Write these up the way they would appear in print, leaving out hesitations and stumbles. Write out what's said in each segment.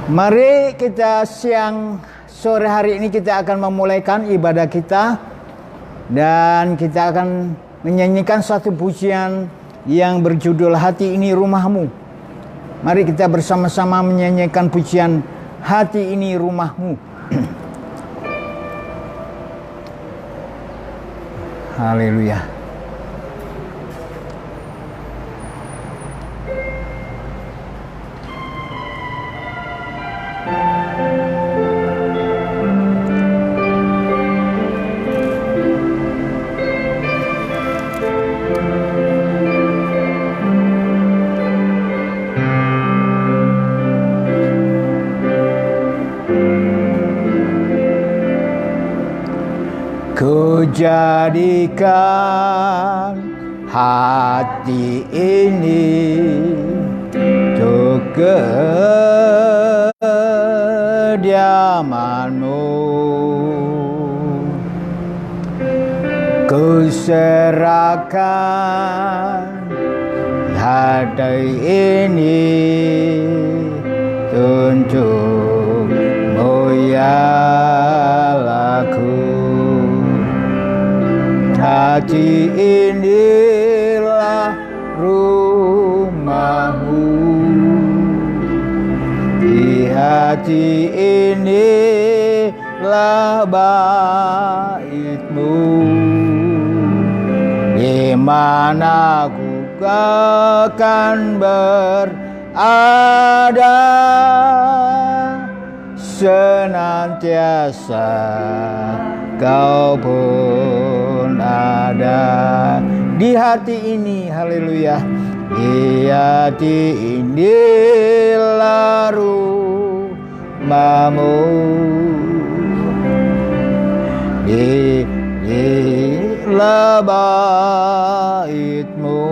Mari kita sore hari ini kita akan memulaikan ibadah kita. Dan kita akan menyanyikan satu pujian yang berjudul Hati Ini Rumahmu. Mari kita bersama-sama menyanyikan pujian Hati Ini Rumahmu. Haleluya. Ku jadikan hati ini untuk kediaman-Mu. Ku serahkan hati ini untuk-Mu ya Allahku. Hati inilah rumahmu, di hati inilah baitmu, di mana ku akan berada senantiasa. Kau pun ada di hati ini, haleluya. Di hati inilah rumahmu, inilah baitmu,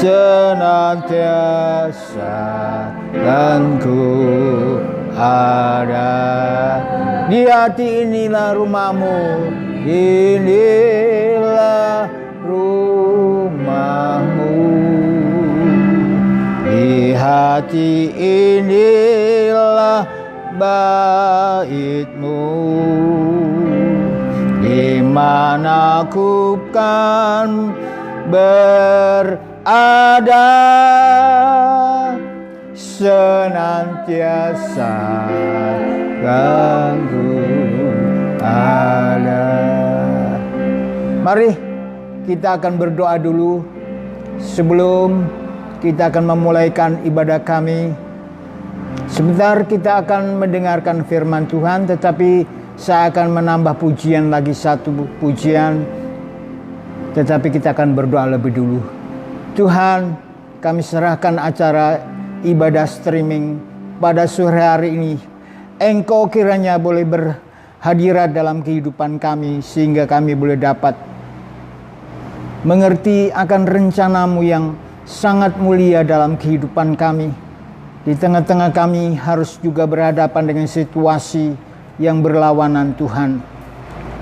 senantiasa kan ku ada. Di hati inilah rumahmu, inilah rumahmu, di hati inilah baitmu, di mana ku kan berada senantiasa kan ku ada. Mari kita akan berdoa dulu sebelum kita akan memulaikan ibadah kami. Sebentar kita akan mendengarkan firman Tuhan, tetapi saya akan menambah pujian lagi, satu pujian. Tetapi kita akan berdoa lebih dulu. Tuhan, kami serahkan acara ibadah streaming pada sore hari ini. Engkau kiranya boleh berhadirat dalam kehidupan kami, sehingga kami boleh dapat mengerti akan rencana-Mu yang sangat mulia dalam kehidupan kami. Di tengah-tengah kami harus juga berhadapan dengan situasi yang berlawanan, Tuhan,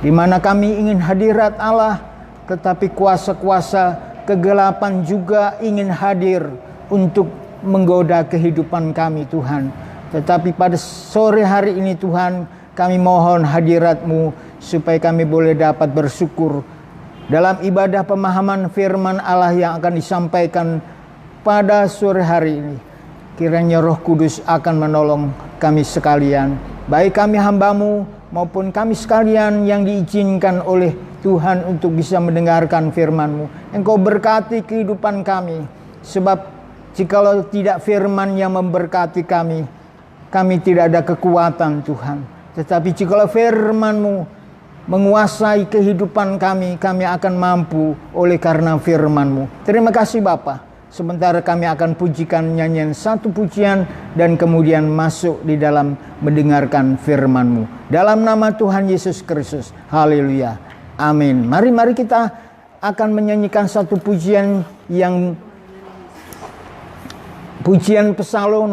di mana kami ingin hadirat Allah, tetapi kuasa-kuasa kegelapan juga ingin hadir untuk menggoda kehidupan kami, Tuhan. Tetapi pada sore hari ini, Tuhan, kami mohon hadirat-Mu supaya kami boleh dapat bersyukur dalam ibadah pemahaman firman Allah yang akan disampaikan pada sore hari ini. Kiranya Roh Kudus akan menolong kami sekalian, baik kami hamba-Mu maupun kami sekalian yang diizinkan oleh Tuhan untuk bisa mendengarkan firman-Mu. Engkau berkati kehidupan kami, sebab jikalau tidak firman yang memberkati kami, kami tidak ada kekuatan, Tuhan. Tetapi jikalau firman-Mu menguasai kehidupan kami, kami akan mampu oleh karena firman-Mu. Terima kasih Bapa. Sementara kami akan pujikan nyanyian satu pujian dan kemudian masuk di dalam mendengarkan firman-Mu. Dalam nama Tuhan Yesus Kristus. Haleluya. Amin. Mari kita akan menyanyikan satu pujian yang pujian pesalong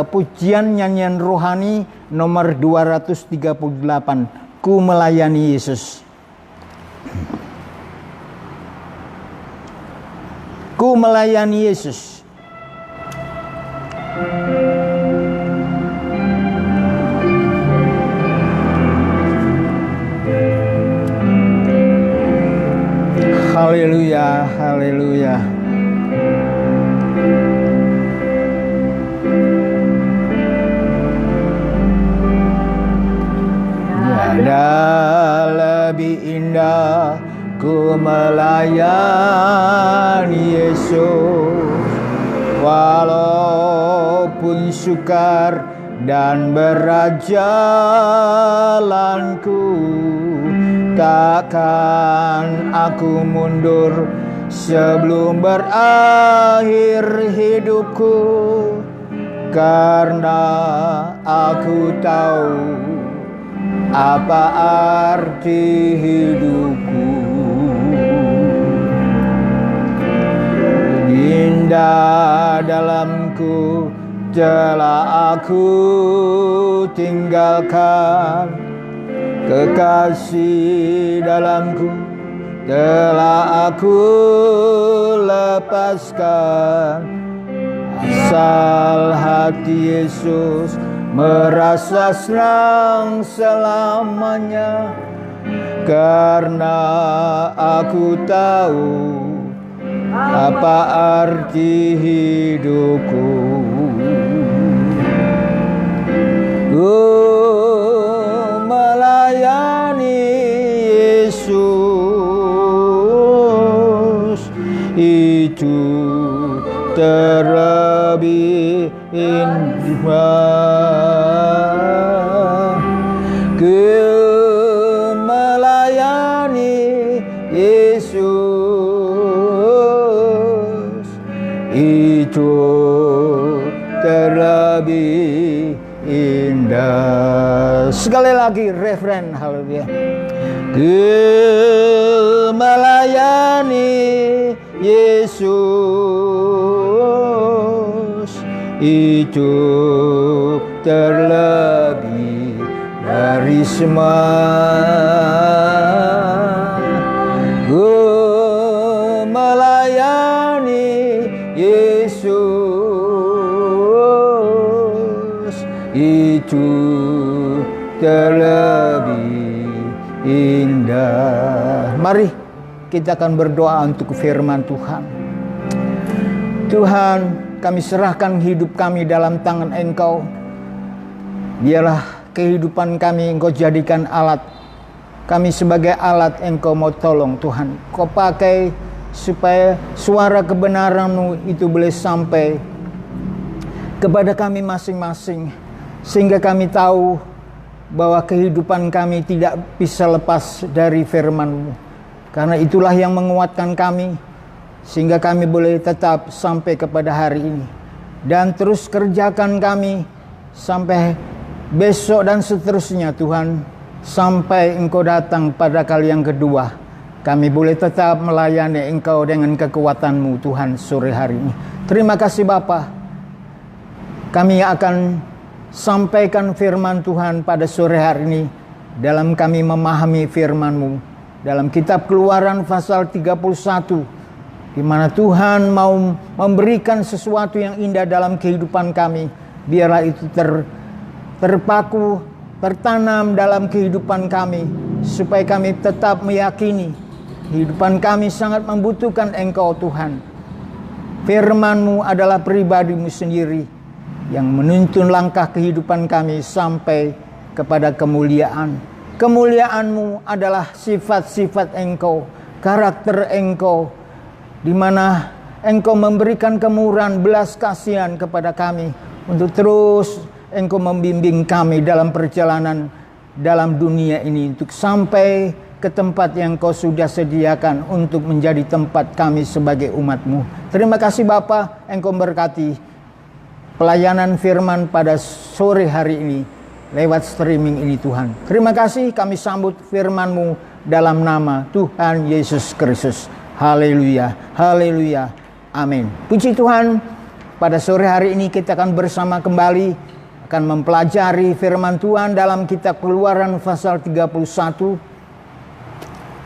pujian nyanyian rohani nomor 238. Ku melayani Yesus. Aku melayani Yesus. Haleluya, haleluya. Tiada lebih indah ku melayani Yesus, walaupun sukar dan berat jalanku, takkan aku mundur sebelum berakhir hidupku, karena aku tahu apa arti hidupku. Indah dalamku telah aku tinggalkan, kekasih dalamku telah aku lepaskan. Asal hati Yesus merasa senang selamanya, karena aku tahu apa arti hidupku. Melayani Yesus itu terlebih indah. Melayani Yesus itu terlebih indah. Sekali lagi referen, haleluya. Melayani Yesus itu terlebih dari semua. Melayani Yesus itu terlebih indah. Mari kita akan berdoa untuk firman Tuhan. Tuhan, kami serahkan hidup kami dalam tangan Engkau. Biarlah kehidupan kami Engkau jadikan alat. Kami sebagai alat Engkau mau tolong Tuhan. Kau pakai supaya suara kebenaran-Mu itu boleh sampai kepada kami masing-masing, sehingga kami tahu bahwa kehidupan kami tidak bisa lepas dari firman-Mu. Karena itulah yang menguatkan kami, sehingga kami boleh tetap sampai kepada hari ini. Dan terus kerjakan kami sampai besok dan seterusnya Tuhan, sampai Engkau datang pada kali yang kedua. Kami boleh tetap melayani Engkau dengan kekuatan-Mu Tuhan sore hari ini. Terima kasih Bapa. Kami akan sampaikan firman Tuhan pada sore hari ini dalam kami memahami firman-Mu dalam kitab Keluaran pasal 31, di mana Tuhan mau memberikan sesuatu yang indah dalam kehidupan kami. Biarlah itu terpaku, tertanam dalam kehidupan kami, supaya kami tetap meyakini kehidupan kami sangat membutuhkan Engkau Tuhan. Firman-Mu adalah pribadi-Mu sendiri yang menuntun langkah kehidupan kami sampai kepada kemuliaan. Kemuliaan-Mu adalah sifat-sifat Engkau, karakter Engkau, di mana Engkau memberikan kemurahan, belas kasihan kepada kami untuk terus Engkau membimbing kami dalam perjalanan dalam dunia ini untuk sampai ke tempat yang Kau sudah sediakan untuk menjadi tempat kami sebagai umat-Mu. Terima kasih Bapa, Engkau berkati pelayanan firman pada sore hari ini lewat streaming ini Tuhan. Terima kasih, kami sambut firman-Mu dalam nama Tuhan Yesus Kristus. Haleluya, haleluya, amin. Puji Tuhan, pada sore hari ini kita akan bersama kembali akan mempelajari firman Tuhan dalam kitab Keluaran pasal 31.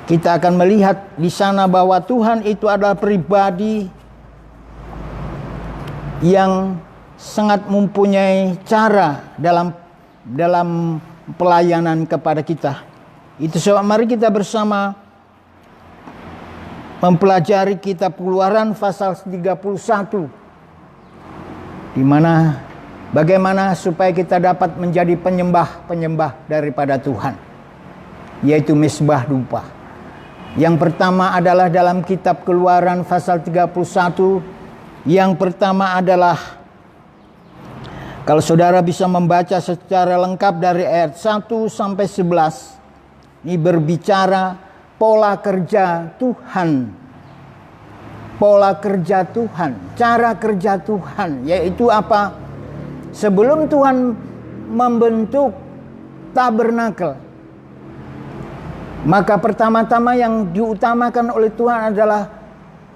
Kita akan melihat di sana bahwa Tuhan itu adalah pribadi yang sangat mempunyai cara dalam pelayanan kepada kita. Itu sebab mari kita bersama mempelajari kitab Keluaran pasal 31, di mana bagaimana supaya kita dapat menjadi penyembah-penyembah daripada Tuhan, yaitu mesbah dupa. Yang pertama adalah dalam kitab Keluaran pasal 31. Yang pertama adalah, kalau saudara bisa membaca secara lengkap dari ayat 1 sampai 11, ini berbicara pola kerja Tuhan. Pola kerja Tuhan, cara kerja Tuhan, yaitu apa? Sebelum Tuhan membentuk tabernakel, maka pertama-tama yang diutamakan oleh Tuhan adalah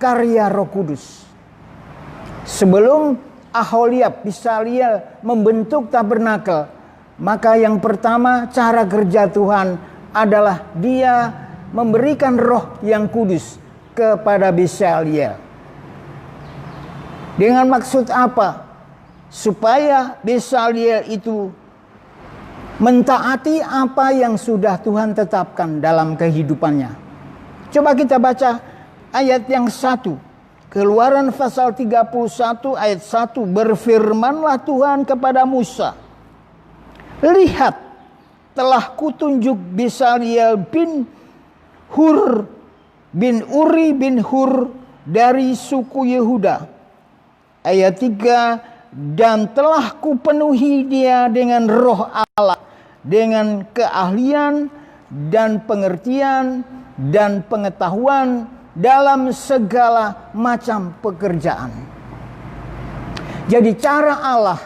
karya Roh Kudus. Sebelum Aholiab, Bisaliel membentuk tabernakel, maka yang pertama cara kerja Tuhan adalah dia memberikan roh yang kudus kepada Bisaliel. Dengan maksud apa? Supaya Bisaliel itu mentaati apa yang sudah Tuhan tetapkan dalam kehidupannya. Coba kita baca ayat yang 1. Keluaran pasal 31 ayat 1. Berfirmanlah Tuhan kepada Musa, lihat, telah kutunjuk Bisaliel bin Hur bin Uri bin Hur dari suku Yehuda. Ayat 3. Dan telah kupenuhi dia dengan roh Allah, dengan keahlian dan pengertian dan pengetahuan dalam segala macam pekerjaan. Jadi cara Allah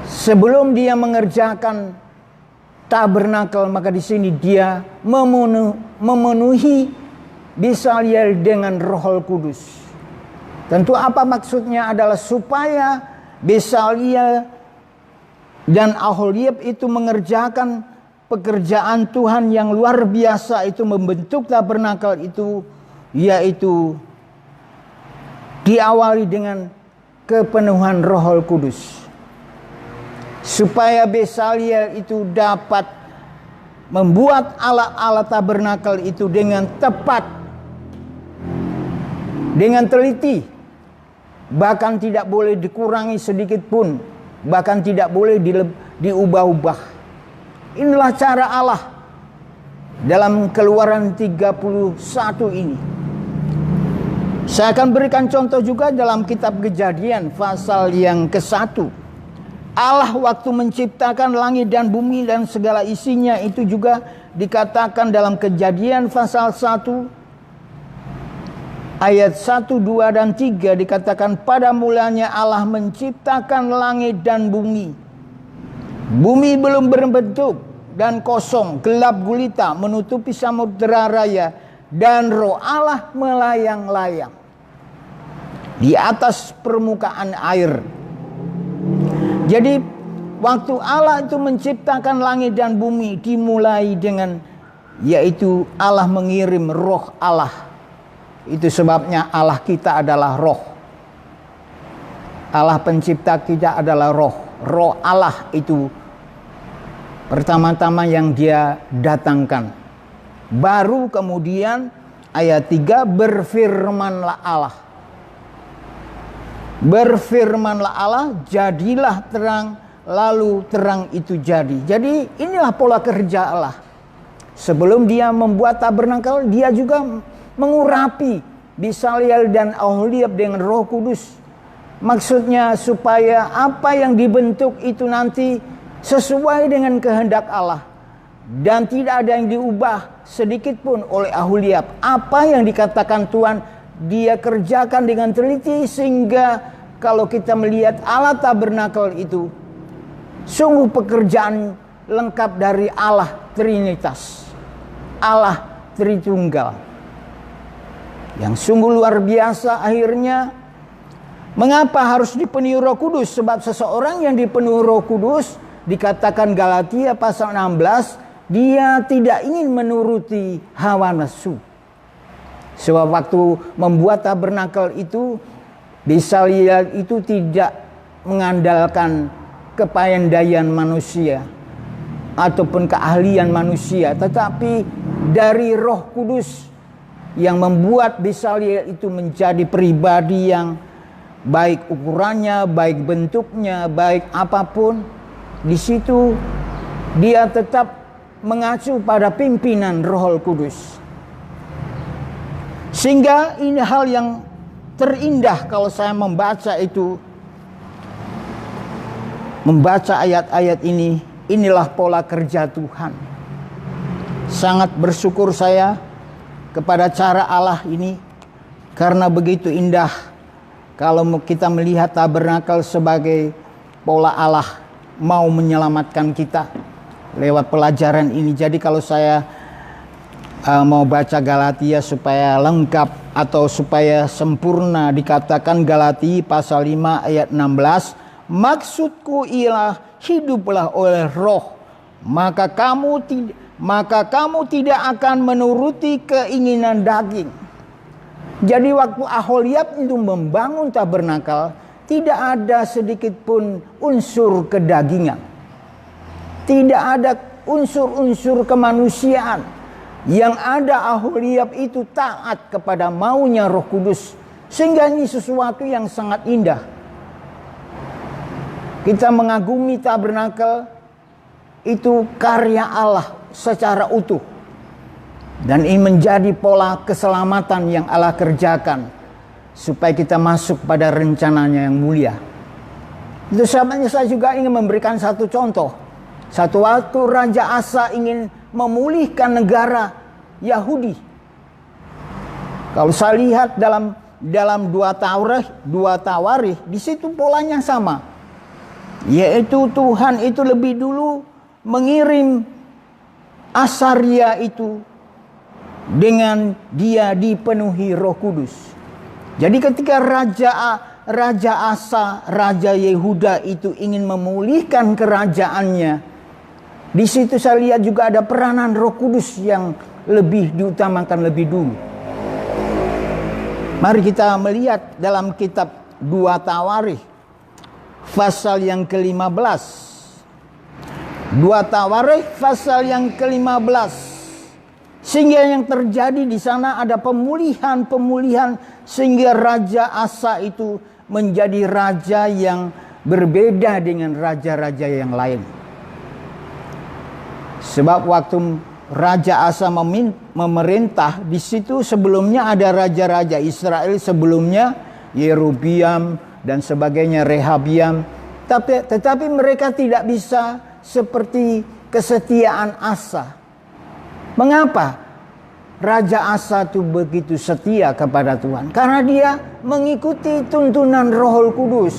sebelum dia mengerjakan tabernakel, maka di sini dia memenuhi Bisaliel dengan Roh Kudus. Tentu apa maksudnya adalah supaya Bisaliel dan Aholiab itu mengerjakan pekerjaan Tuhan yang luar biasa, itu membentuk tabernakel itu, yaitu diawali dengan kepenuhan Roh Kudus. Supaya Bisaliel itu dapat membuat alat-alat tabernakel itu dengan tepat, dengan teliti, bahkan tidak boleh dikurangi sedikit pun, bahkan tidak boleh diubah-ubah. Inilah cara Allah dalam Keluaran 31 ini. Saya akan berikan contoh juga dalam kitab Kejadian pasal yang ke-1. Allah waktu menciptakan langit dan bumi dan segala isinya, itu juga dikatakan dalam Kejadian pasal 1 ayat 1, 2, dan 3 dikatakan, pada mulanya Allah menciptakan langit dan bumi. Bumi belum berbentuk dan kosong, gelap gulita menutupi samudera raya, dan roh Allah melayang-layang di atas permukaan air. Jadi waktu Allah itu menciptakan langit dan bumi, dimulai dengan, yaitu Allah mengirim roh Allah. Itu sebabnya Allah kita adalah roh. Allah pencipta kita adalah roh. Roh Allah itu pertama-tama yang dia datangkan. Baru kemudian ayat 3, berfirmanlah Allah. Berfirmanlah Allah, jadilah terang, lalu terang itu jadi. Jadi inilah pola kerja Allah. Sebelum dia membuat tabernakel, dia juga mengurapi Bisaliel dan Aholiab dengan Roh Kudus. Maksudnya supaya apa yang dibentuk itu nanti sesuai dengan kehendak Allah, dan tidak ada yang diubah sedikit pun oleh Aholiab. Apa yang dikatakan Tuhan, dia kerjakan dengan teliti, sehingga kalau kita melihat alat tabernakel itu sungguh pekerjaan lengkap dari Allah Trinitas, Allah Tritunggal, yang sungguh luar biasa. Akhirnya mengapa harus dipenuhi Roh Kudus? Sebab seseorang yang dipenuhi Roh Kudus, dikatakan Galatia pasal 16, dia tidak ingin menuruti hawa nafsu. Sebab waktu membuat tabernakel itu, Besaleel itu tidak mengandalkan kepandaian manusia ataupun keahlian manusia, tetapi dari Roh Kudus yang membuat Besaleel itu menjadi pribadi yang baik ukurannya, baik bentuknya, baik apapun. Di situ dia tetap mengacu pada pimpinan Roh Kudus. Sehingga ini hal yang terindah kalau saya membaca itu, membaca ayat-ayat ini. Inilah pola kerja Tuhan. Sangat bersyukur saya kepada cara Allah ini, karena begitu indah kalau kita melihat tabernakel sebagai pola Allah mau menyelamatkan kita lewat pelajaran ini. Jadi kalau saya mau baca Galatia supaya lengkap atau supaya sempurna, dikatakan Galatia pasal 5 ayat 16, maksudku ialah hiduplah oleh Roh, maka kamu tidak akan menuruti keinginan daging. Jadi waktu Aholiab itu membangun tabernakel, tidak ada sedikit pun unsur kedagingan. Tidak ada unsur-unsur kemanusiaan. Yang ada Aholiab itu taat kepada maunya Roh Kudus. Sehingga ini sesuatu yang sangat indah. Kita mengagumi tabernakel, itu karya Allah secara utuh. Dan ini menjadi pola keselamatan yang Allah kerjakan supaya kita masuk pada rencananya yang mulia. Itu sebabnya saya juga ingin memberikan satu contoh. Satu waktu Raja Asa ingin memulihkan negara Yahudi. Kalau saya lihat dalam dua Tawarikh, di situ polanya sama. Yaitu Tuhan itu lebih dulu mengirim Asaria itu dengan dia dipenuhi Roh Kudus. Jadi ketika Raja Asa, Raja Yehuda itu ingin memulihkan kerajaannya, di situ saya lihat juga ada peranan Roh Kudus yang lebih diutamakan lebih dulu. Mari kita melihat dalam kitab 2 Tawarikh pasal yang ke-15. 2 Tawarikh pasal yang ke-15. Sehingga yang terjadi di sana ada pemulihan sehingga Raja Asa itu menjadi raja yang berbeda dengan raja-raja yang lain. Sebab waktu Raja Asa memerintah, di situ sebelumnya ada raja-raja Israel sebelumnya, Yerobiam dan sebagainya, Rehabiam. Tetapi mereka tidak bisa seperti kesetiaan Asa. Mengapa Raja Asa itu begitu setia kepada Tuhan? Karena dia mengikuti tuntunan Roh Kudus.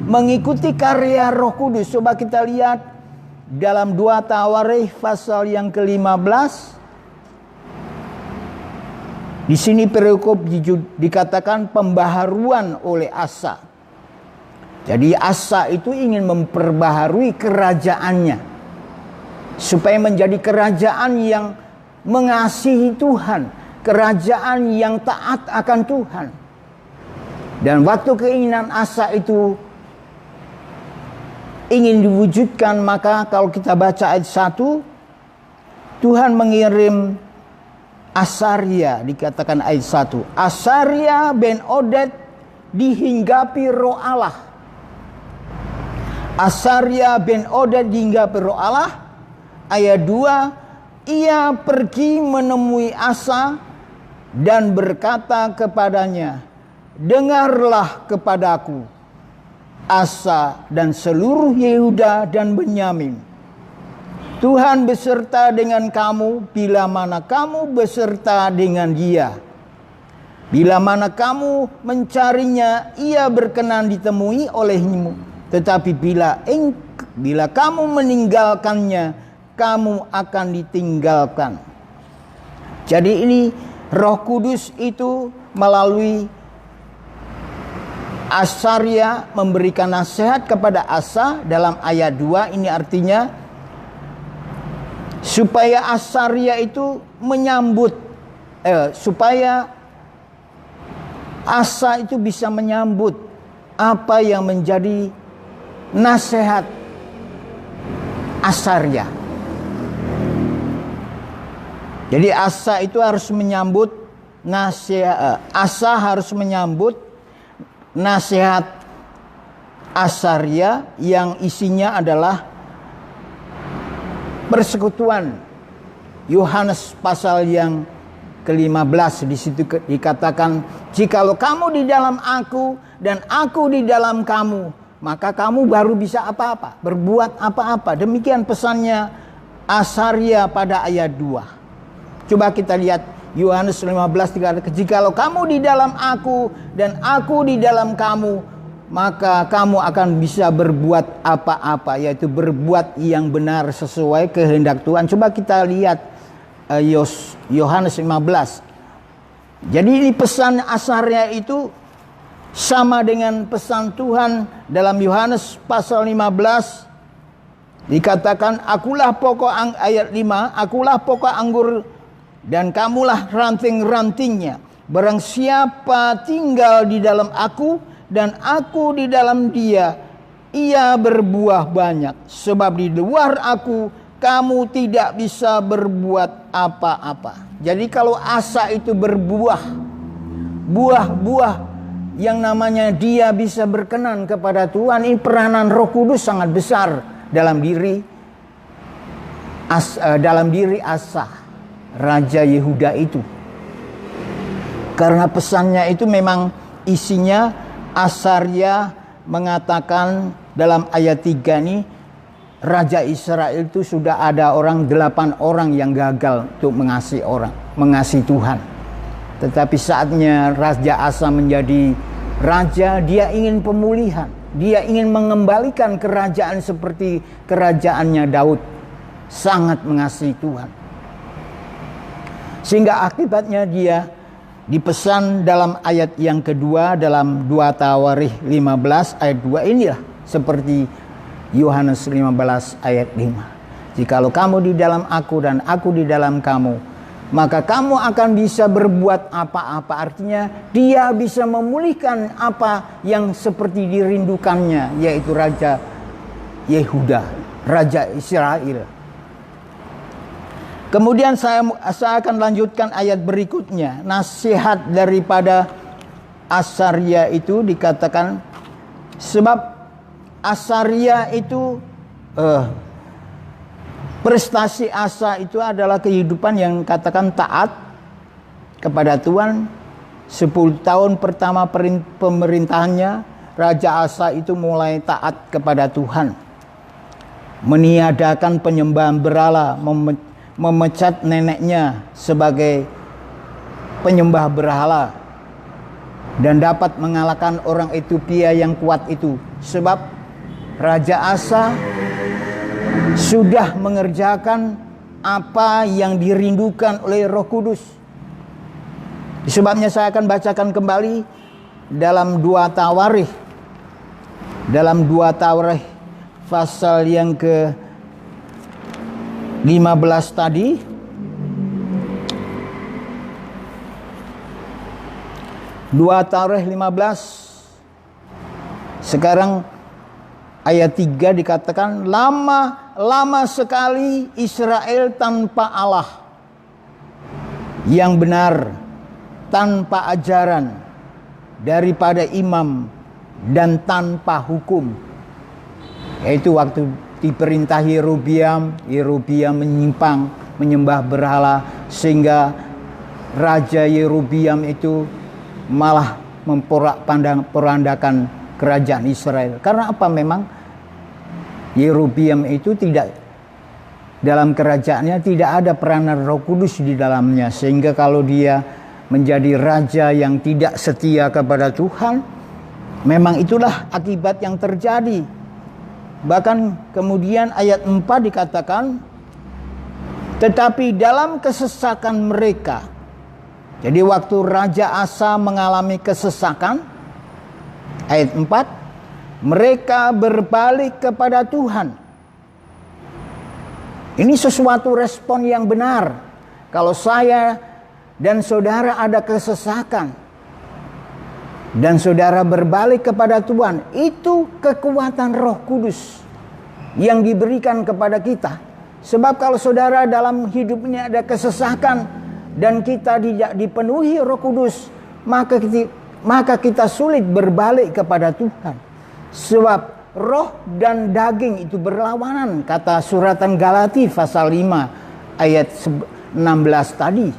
Mengikuti karya Roh Kudus. Coba kita lihat dalam 2 Tawarikh pasal yang ke-15. Di sini perikop dikatakan pembaharuan oleh Asa. Jadi Asa itu ingin memperbaharui kerajaannya supaya menjadi kerajaan yang mengasihi Tuhan, kerajaan yang taat akan Tuhan. Dan waktu keinginan Asa itu ingin diwujudkan, maka kalau kita baca ayat 1, Tuhan mengirim Asaria, dikatakan ayat 1. Asaria ben Oded dihinggapi Roh Allah. Asaria ben Oded dihinggapi Roh Allah. Ayat 2, ia pergi menemui Asa dan berkata kepadanya, dengarlah kepadaku, Asa dan seluruh Yehuda dan Benyamin. Tuhan beserta dengan kamu bila mana kamu beserta dengan dia. Bila mana kamu mencarinya, ia berkenan ditemui olehmu. Tetapi bila kamu meninggalkannya, kamu akan ditinggalkan. Jadi ini Roh Kudus itu melalui Asaria memberikan nasihat kepada Asa dalam ayat 2. Ini artinya supaya Asaria itu menyambut supaya Asa itu bisa menyambut apa yang menjadi nasihat Asarya. Jadi Asa itu harus menyambut nasihat, Asa harus menyambut nasihat Asarya yang isinya adalah persekutuan. Yohanes pasal yang ke-15 di situ dikatakan, jikalau kamu di dalam aku dan aku di dalam kamu, maka kamu baru bisa apa-apa, berbuat apa-apa. Demikian pesannya Asarya pada ayat 2. Coba kita lihat Yohanes 15 dikatakan, jikalau kamu di dalam aku dan aku di dalam kamu, maka kamu akan bisa berbuat apa-apa, yaitu berbuat yang benar sesuai kehendak Tuhan. Coba kita lihat Yohanes 15. Jadi ini pesan Asarya itu sama dengan pesan Tuhan dalam Yohanes pasal 15. Dikatakan, akulah pokok ayat 5, akulah pokok anggur dan kamulah ranting-rantingnya. Barang siapa tinggal di dalam aku dan aku di dalam dia, ia berbuah banyak. Sebab di luar aku kamu tidak bisa berbuat apa-apa. Jadi kalau Asa itu berbuah, buah-buah yang namanya dia bisa berkenan kepada Tuhan, ini peranan Roh Kudus sangat besar dalam diri Asa, Raja Yehuda itu. Karena pesannya itu memang isinya, Asarya mengatakan dalam ayat 3 ini, Raja Israel itu sudah ada 8 orang yang gagal untuk mengasihi Tuhan. Tetapi saatnya Raja Asa menjadi raja, dia ingin pemulihan. Dia ingin mengembalikan kerajaan seperti kerajaannya Daud. Sangat mengasihi Tuhan. Sehingga akibatnya dia dipesan dalam ayat yang kedua dalam 2 Tawarikh 15 ayat 2 inilah seperti Yohanes 15 ayat 5. Jikalau kamu di dalam aku dan aku di dalam kamu, maka kamu akan bisa berbuat apa-apa. Artinya dia bisa memulihkan apa yang seperti dirindukannya, yaitu Raja Yehuda, Raja Israel. Kemudian saya akan lanjutkan ayat berikutnya. Nasihat daripada Asarya itu dikatakan, sebab Asarya itu prestasi Asa itu adalah kehidupan yang katakan taat kepada Tuhan. 10 tahun pertama pemerintahannya, Raja Asa itu mulai taat kepada Tuhan. Meniadakan penyembahan berhala, memecat neneknya sebagai penyembah berhala, dan dapat mengalahkan orang Ethiopia yang kuat itu. Sebab Raja Asa sudah mengerjakan apa yang dirindukan oleh Roh Kudus. Sebabnya saya akan bacakan kembali dalam 2 Tawarikh. Dalam 2 Tawarikh pasal yang ke 15 tadi, Dua Tawarikh 15. Sekarang ayat 3 dikatakan, lama sekali Israel tanpa Allah yang benar, tanpa ajaran daripada imam, dan tanpa hukum. Yaitu waktu diperintah Yerobiam menyimpang, menyembah berhala, sehingga Raja Yerobiam itu malah memporak-porandakan kerajaan Israel. Karena apa? Memang Yerobiam itu tidak, dalam kerajaannya tidak ada peranan Roh Kudus di dalamnya, sehingga kalau dia menjadi raja yang tidak setia kepada Tuhan, memang itulah akibat yang terjadi. Bahkan kemudian ayat 4 dikatakan, tetapi dalam kesesakan mereka. Jadi waktu Raja Asa mengalami kesesakan, ayat 4, mereka berbalik kepada Tuhan. Ini sesuatu respon yang benar. Kalau saya dan saudara ada kesesakan, dan saudara berbalik kepada Tuhan, itu kekuatan Roh Kudus yang diberikan kepada kita. Sebab kalau saudara dalam hidupnya ada kesesakan dan kita tidak dipenuhi Roh Kudus, maka kita sulit berbalik kepada Tuhan. Sebab roh dan daging itu berlawanan, kata suratan Galati pasal 5 ayat 16 tadi.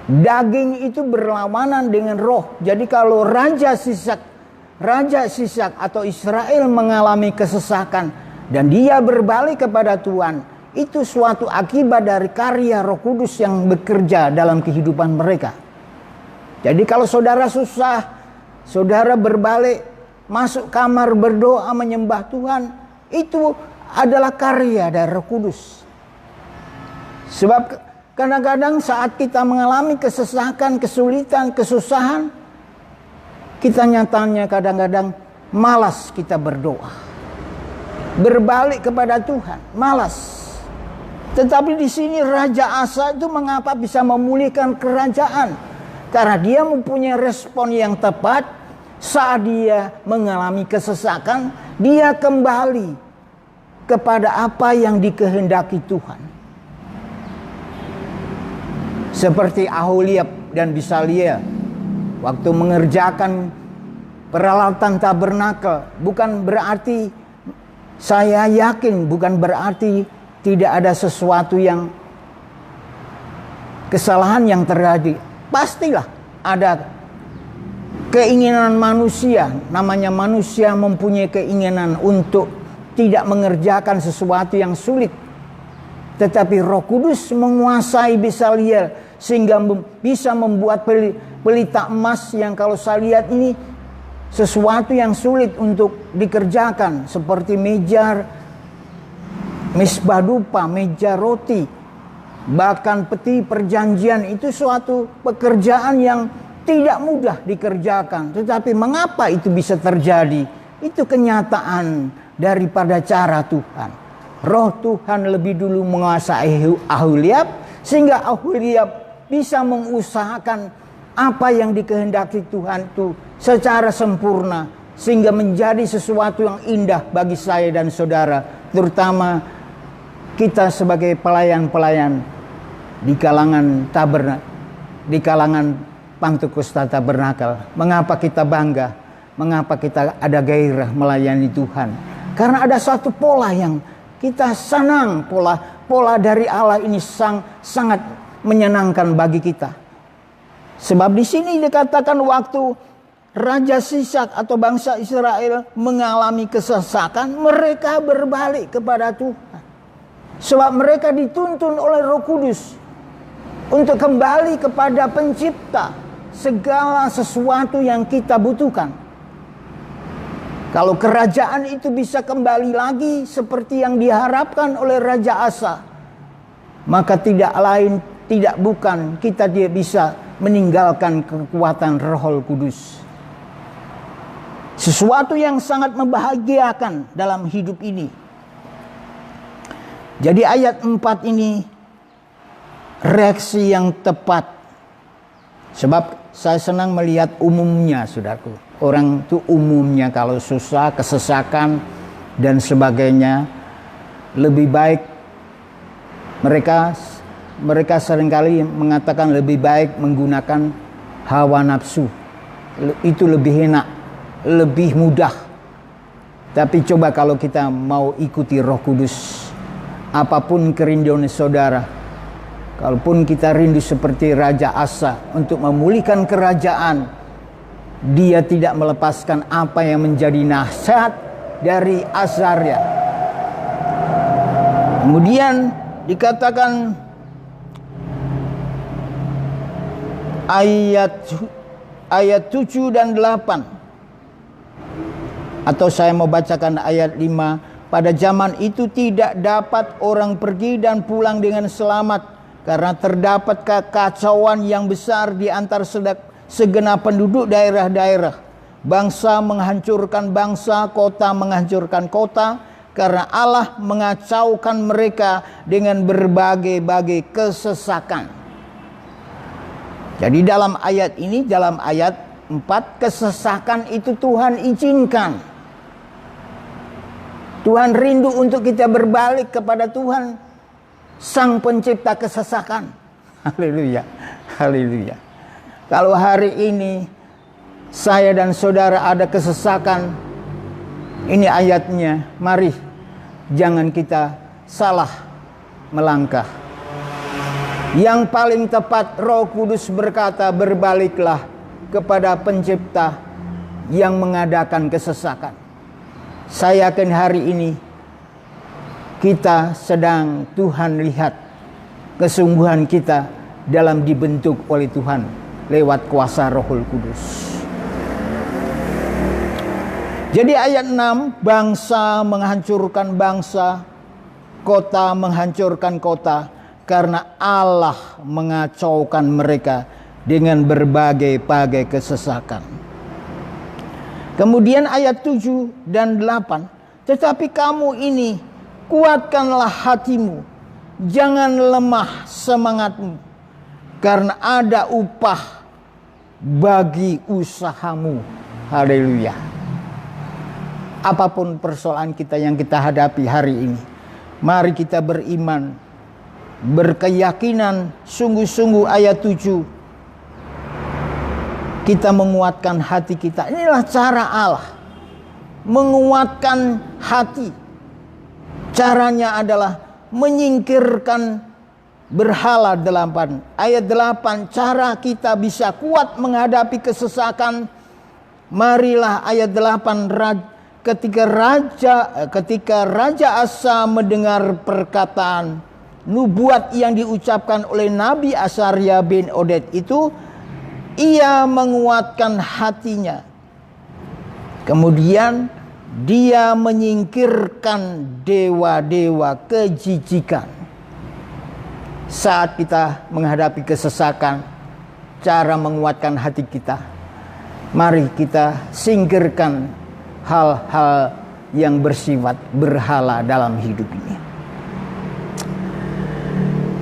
Daging itu berlawanan dengan roh. Jadi kalau Raja Sisak atau Israel mengalami kesesakan dan dia berbalik kepada Tuhan, itu suatu akibat dari karya Roh Kudus yang bekerja dalam kehidupan mereka. Jadi kalau saudara susah, saudara berbalik, masuk kamar berdoa menyembah Tuhan, itu adalah karya dari Roh Kudus. Sebab kadang-kadang saat kita mengalami kesesakan, kesulitan, kesusahan, kita nyatanya kadang-kadang malas kita berdoa. Berbalik kepada Tuhan, malas. Tetapi di sini Raja Asa itu mengapa bisa memulihkan kerajaan? Karena dia mempunyai respon yang tepat saat dia mengalami kesesakan, dia kembali kepada apa yang dikehendaki Tuhan. Seperti Aholiab dan Bisaliel waktu mengerjakan peralatan tabernakel, bukan berarti, saya yakin bukan berarti tidak ada sesuatu yang kesalahan yang terjadi. Pastilah ada keinginan manusia, namanya manusia mempunyai keinginan untuk tidak mengerjakan sesuatu yang sulit. Tetapi Roh Kudus menguasai Bisaliel sehingga bisa membuat pelita emas yang kalau saya lihat ini sesuatu yang sulit untuk dikerjakan, seperti meja mesbah dupa, meja roti, bahkan peti perjanjian, itu suatu pekerjaan yang tidak mudah dikerjakan. Tetapi mengapa itu bisa terjadi? Itu kenyataan daripada cara Tuhan. Roh Tuhan lebih dulu menguasai Aholiab, sehingga Aholiab bisa mengusahakan apa yang dikehendaki Tuhan itu secara sempurna, sehingga menjadi sesuatu yang indah bagi saya dan saudara, terutama kita sebagai pelayan-pelayan di kalangan Pantekosta Tabernakel. Mengapa kita bangga? Mengapa kita ada gairah melayani Tuhan? Karena ada satu pola yang kita senang, pola dari Allah ini sangat menyenangkan bagi kita. Sebab di sini dikatakan waktu Raja Sisak atau bangsa Israel mengalami kesesakan, mereka berbalik kepada Tuhan. Sebab mereka dituntun oleh Roh Kudus untuk kembali kepada Pencipta segala sesuatu yang kita butuhkan. Kalau kerajaan itu bisa kembali lagi seperti yang diharapkan oleh Raja Asa, maka bukan kita dia bisa meninggalkan kekuatan Roh Kudus. Sesuatu yang sangat membahagiakan dalam hidup ini. Jadi ayat 4 ini reaksi yang tepat. Sebab saya senang melihat umumnya, saudaraku. Orang itu umumnya kalau susah, kesesakan dan sebagainya, lebih baik mereka seringkali mengatakan lebih baik menggunakan hawa nafsu. Itu lebih enak, lebih mudah. Tapi coba kalau kita mau ikuti Roh Kudus, apapun kerinduan saudara, kalaupun kita rindu seperti Raja Asa untuk memulihkan kerajaan, dia tidak melepaskan apa yang menjadi nasihat dari Azaria. Kemudian dikatakan ayat 7 dan 8, atau saya mau bacakan ayat 5. Pada zaman itu tidak dapat orang pergi dan pulang dengan selamat, karena terdapat kekacauan yang besar di antara segenap penduduk daerah-daerah. Bangsa menghancurkan bangsa, kota menghancurkan kota, karena Allah mengacaukan mereka dengan berbagai-bagai kesesakan. Jadi dalam ayat ini, dalam ayat 4, kesesakan itu Tuhan izinkan. Tuhan rindu untuk kita berbalik kepada Tuhan, Sang Pencipta kesesakan. Haleluya, haleluya. Kalau hari ini saya dan saudara ada kesesakan, ini ayatnya, mari jangan kita salah melangkah. Yang paling tepat Roh Kudus berkata, berbaliklah kepada Pencipta yang mengadakan kesesakan. Saya yakin hari ini kita sedang Tuhan lihat kesungguhan kita dalam dibentuk oleh Tuhan lewat kuasa Rohul Kudus. Jadi ayat 6, bangsa menghancurkan bangsa, kota menghancurkan kota, karena Allah mengacaukan mereka dengan berbagai-bagai kesesakan. Kemudian ayat 7 dan 8, tetapi kamu ini kuatkanlah hatimu, jangan lemah semangatmu, karena ada upah bagi usahamu. Haleluya. Apapun persoalan kita yang kita hadapi hari ini, mari kita beriman, berkeyakinan sungguh-sungguh. Ayat 7, kita menguatkan hati kita. Inilah cara Allah menguatkan hati. Caranya adalah menyingkirkan berhala. 8 ayat 8, cara kita bisa kuat menghadapi kesesakan. Marilah ayat 8, ketika Raja Asa mendengar perkataan nubuat yang diucapkan oleh Nabi Asaria bin Oded itu, ia menguatkan hatinya. Kemudian dia menyingkirkan dewa-dewa kejijikan. Saat kita menghadapi kesesakan, cara menguatkan hati kita, mari kita singkirkan hal-hal yang bersifat berhala dalam hidup ini.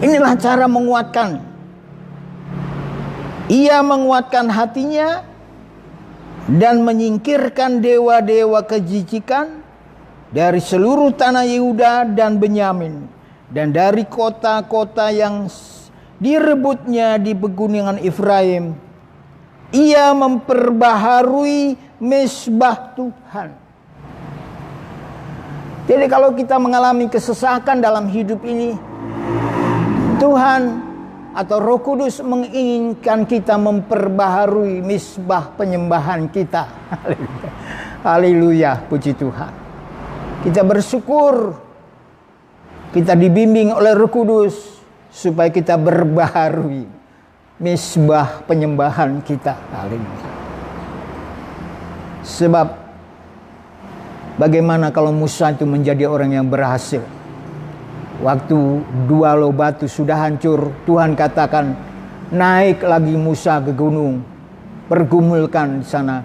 Inilah cara menguatkan. Ia menguatkan hatinya dan menyingkirkan dewa-dewa kejijikan dari seluruh tanah Yehuda dan Benyamin, dan dari kota-kota yang direbutnya di pegunungan Efraim. Ia memperbaharui mesbah Tuhan. Jadi kalau kita mengalami kesesakan dalam hidup ini, Tuhan atau Roh Kudus menginginkan kita memperbaharui misbah penyembahan kita. Haleluya. Haleluya, puji Tuhan. Kita bersyukur kita dibimbing oleh Roh Kudus supaya kita berbaharui misbah penyembahan kita. Haleluya. Sebab bagaimana kalau Musa itu menjadi orang yang berhasil? Waktu 2 loh batu sudah hancur, Tuhan katakan, naik lagi Musa ke gunung, pergumulkan di sana.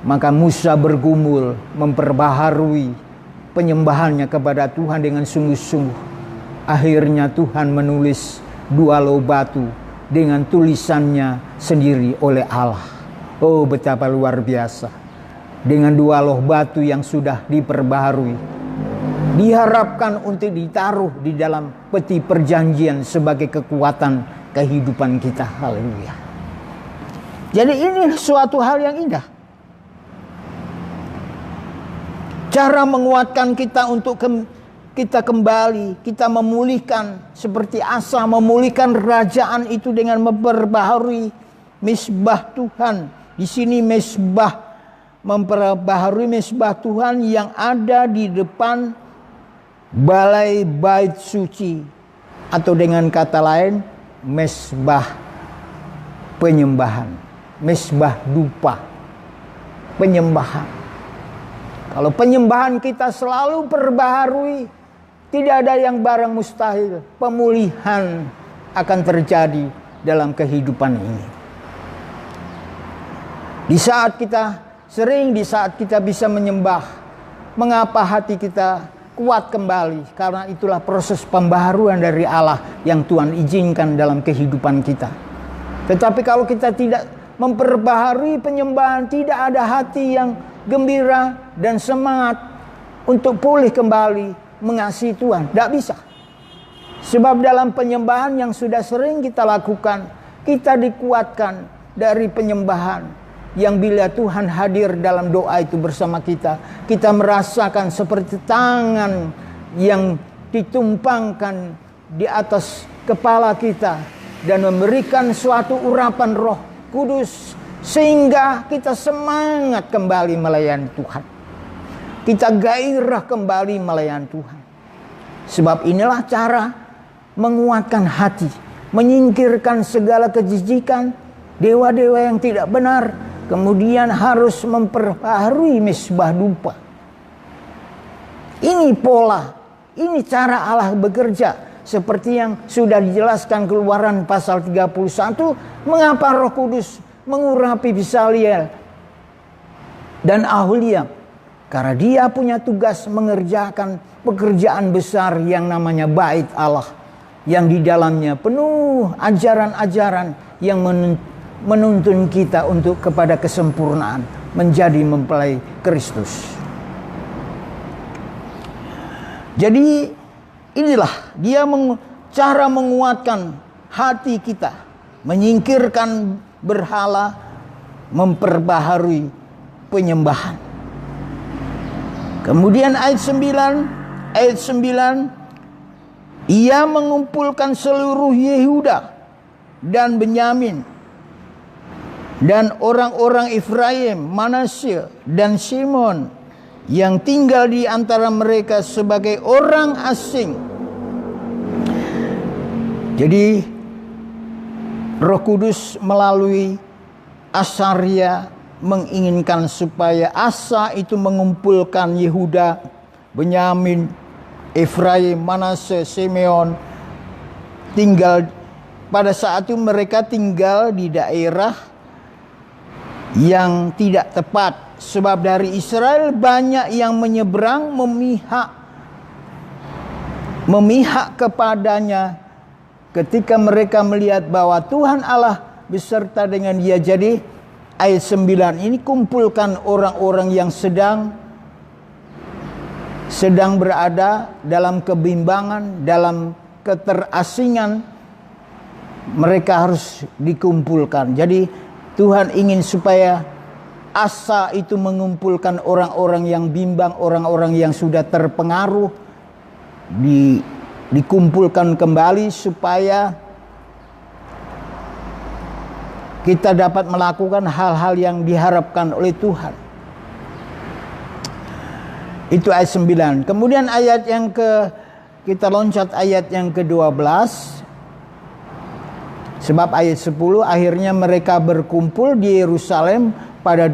Maka Musa bergumul, memperbaharui penyembahannya kepada Tuhan dengan sungguh-sungguh. Akhirnya Tuhan menulis 2 loh batu dengan tulisannya sendiri oleh Allah. Oh, betapa luar biasa. Dengan 2 loh batu yang sudah diperbaharui, diharapkan untuk ditaruh di dalam peti perjanjian sebagai kekuatan kehidupan kita. Haleluya. Jadi ini suatu hal yang indah. Cara menguatkan kita untuk kita kembali, kita memulihkan seperti Asa memulihkan kerajaan itu dengan memperbaharui misbah Tuhan. Di sini memperbaharui misbah Tuhan yang ada di depan balai bait suci, atau dengan kata lain mesbah penyembahan, mesbah dupa penyembahan. Kalau penyembahan kita selalu perbaharui, tidak ada yang barang mustahil. Pemulihan akan terjadi dalam kehidupan ini. Di saat kita bisa menyembah, mengapa hati kita kuat kembali? Karena itulah proses pembaharuan dari Allah yang Tuhan izinkan dalam kehidupan kita. Tetapi kalau kita tidak memperbaharui penyembahan, tidak ada hati yang gembira dan semangat untuk pulih kembali mengasihi Tuhan. Tidak bisa. Sebab dalam penyembahan yang sudah sering kita lakukan, kita dikuatkan dari penyembahan yang bila Tuhan hadir dalam doa itu bersama kita, kita merasakan seperti tangan yang ditumpangkan di atas kepala kita dan memberikan suatu urapan Roh Kudus sehingga kita semangat kembali melayani Tuhan. Kita gairah kembali melayani Tuhan. Sebab inilah cara menguatkan hati, menyingkirkan segala kejijikan, dewa-dewa yang tidak benar, kemudian harus memperbaharui mesbah dupa. Ini pola, ini cara Allah bekerja. Seperti yang sudah dijelaskan Keluaran pasal 31, mengapa Roh Kudus mengurapi Bisaliel dan Aholiab? Karena dia punya tugas mengerjakan pekerjaan besar yang namanya Bait Allah, yang di dalamnya penuh ajaran-ajaran yang menuntun kita untuk kepada kesempurnaan, menjadi mempelai Kristus. Jadi inilah dia cara menguatkan hati kita, menyingkirkan berhala, memperbaharui penyembahan. Kemudian ayat 9, ia mengumpulkan seluruh Yehuda dan Benyamin dan orang-orang Efraim, Manasye dan Simon yang tinggal di antara mereka sebagai orang asing. Jadi Roh Kudus melalui Asaria menginginkan supaya Asa itu mengumpulkan Yehuda, Benyamin, Efraim, Manasye, Simeon. Pada saat itu mereka tinggal di daerah yang tidak tepat. Sebab dari Israel banyak yang menyeberang memihak kepadanya ketika mereka melihat bahwa Tuhan Allah beserta dengan dia. Jadi ayat 9 ini kumpulkan orang-orang yang sedang berada dalam kebimbangan, dalam keterasingan. Mereka harus dikumpulkan. Jadi Tuhan ingin supaya Asa itu mengumpulkan orang-orang yang bimbang, orang-orang yang sudah terpengaruh, dikumpulkan kembali supaya kita dapat melakukan hal-hal yang diharapkan oleh Tuhan. Itu ayat 9. Kemudian ayat yang kita loncat ayat yang ke-12. Sebab ayat 10, akhirnya mereka berkumpul di Yerusalem pada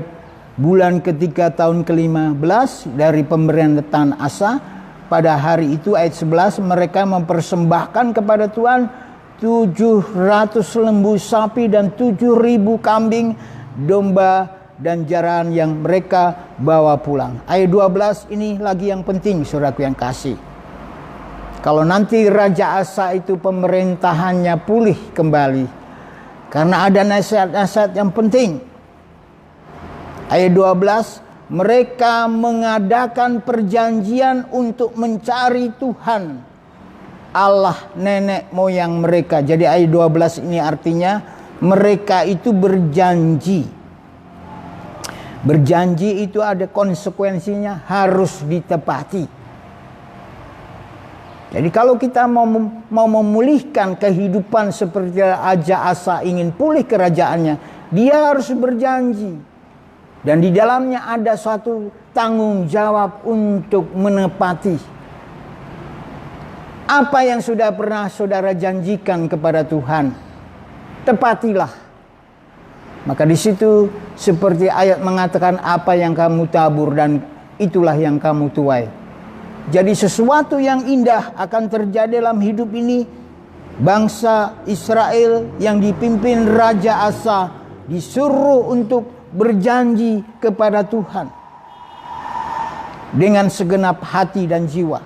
bulan ketiga tahun ke-15 dari pemerintahan Asa. Pada hari itu ayat 11, mereka mempersembahkan kepada Tuhan 700 lembu sapi dan 7.000 kambing domba dan jarahan yang mereka bawa pulang. Ayat 12 ini lagi yang penting, saudaraku yang kasih. Kalau nanti Raja Asa itu pemerintahannya pulih kembali, karena ada nasihat-nasihat yang penting. Ayat 12, mereka mengadakan perjanjian untuk mencari Tuhan Allah nenek moyang mereka. Jadi ayat 12 ini artinya mereka itu berjanji. Berjanji itu ada konsekuensinya, harus ditepati. Jadi kalau kita mau memulihkan kehidupan seperti Raja Asa ingin pulih kerajaannya, dia harus berjanji. Dan di dalamnya ada suatu tanggung jawab untuk menepati apa yang sudah pernah saudara janjikan kepada Tuhan. Tepatilah. Maka di situ seperti ayat mengatakan, apa yang kamu tabur dan itulah yang kamu tuai. Jadi sesuatu yang indah akan terjadi dalam hidup ini. Bangsa Israel yang dipimpin Raja Asa disuruh untuk berjanji kepada Tuhan dengan segenap hati dan jiwa.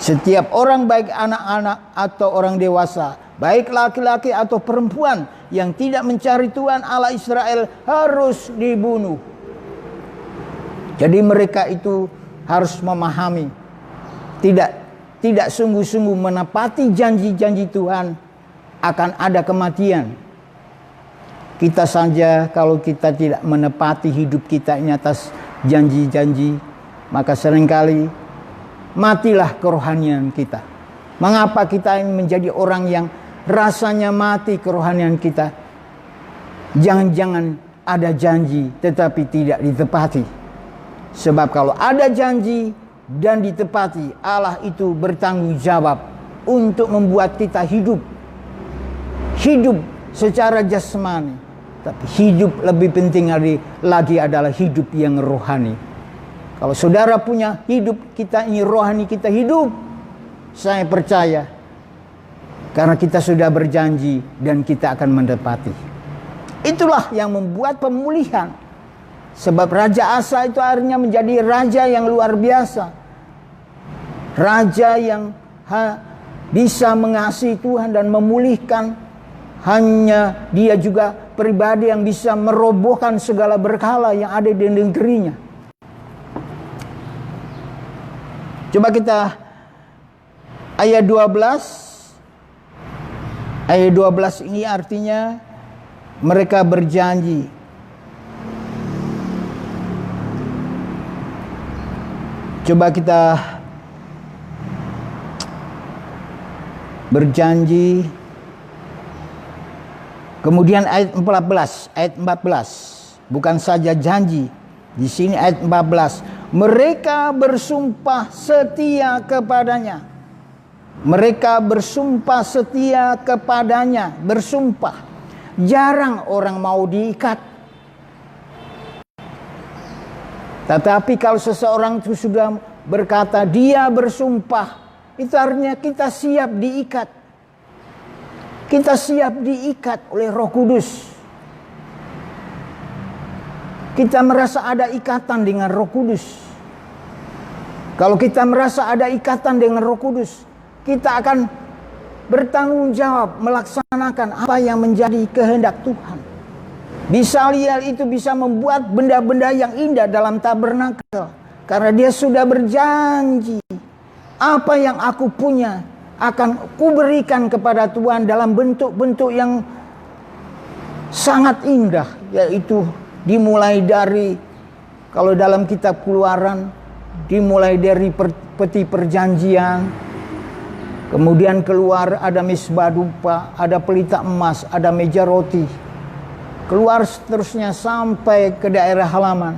Setiap orang, baik anak-anak atau orang dewasa, baik laki-laki atau perempuan yang tidak mencari Tuhan Allah Israel harus dibunuh. Jadi mereka itu harus memahami, tidak sungguh-sungguh menepati janji-janji Tuhan, akan ada kematian. Kita saja kalau kita tidak menepati hidup kita ini atas janji-janji, maka seringkali matilah kerohanian kita. Mengapa kita ini menjadi orang yang rasanya mati kerohanian kita? Jangan-jangan ada janji tetapi tidak ditepati. Sebab kalau ada janji dan ditepati, Allah itu bertanggung jawab untuk membuat kita hidup secara jasmani. Tapi hidup lebih penting lagi adalah hidup yang rohani. Kalau saudara punya hidup kita ini rohani, kita hidup, saya percaya, karena kita sudah berjanji dan kita akan menepati. Itulah yang membuat pemulihan. Sebab Raja Asa itu akhirnya menjadi raja yang luar biasa. Raja yang bisa mengasihi Tuhan dan memulihkan. Hanya dia juga pribadi yang bisa merobohkan segala berhala yang ada di negerinya. Coba kita ayat 12. Ayat 12 ini artinya mereka berjanji. Coba kita berjanji. Kemudian ayat 14, bukan saja janji. Di sini ayat 14, mereka bersumpah setia kepadanya. Mereka bersumpah setia kepadanya, bersumpah. Jarang orang mau diikat. Tetapi kalau seseorang itu sudah berkata dia bersumpah, itu artinya kita siap diikat. Kita siap diikat oleh Roh Kudus. Kita merasa ada ikatan dengan Roh Kudus. Kalau kita merasa ada ikatan dengan Roh Kudus, kita akan bertanggung jawab melaksanakan apa yang menjadi kehendak Tuhan. Bisaliel itu bisa membuat benda-benda yang indah dalam tabernakel, karena dia sudah berjanji, apa yang aku punya akan kuberikan kepada Tuhan dalam bentuk-bentuk yang sangat indah, yaitu dimulai dari, kalau dalam kitab Keluaran, dimulai dari peti perjanjian, kemudian keluar ada misbah dupa, ada pelita emas, ada meja roti, keluar seterusnya sampai ke daerah halaman.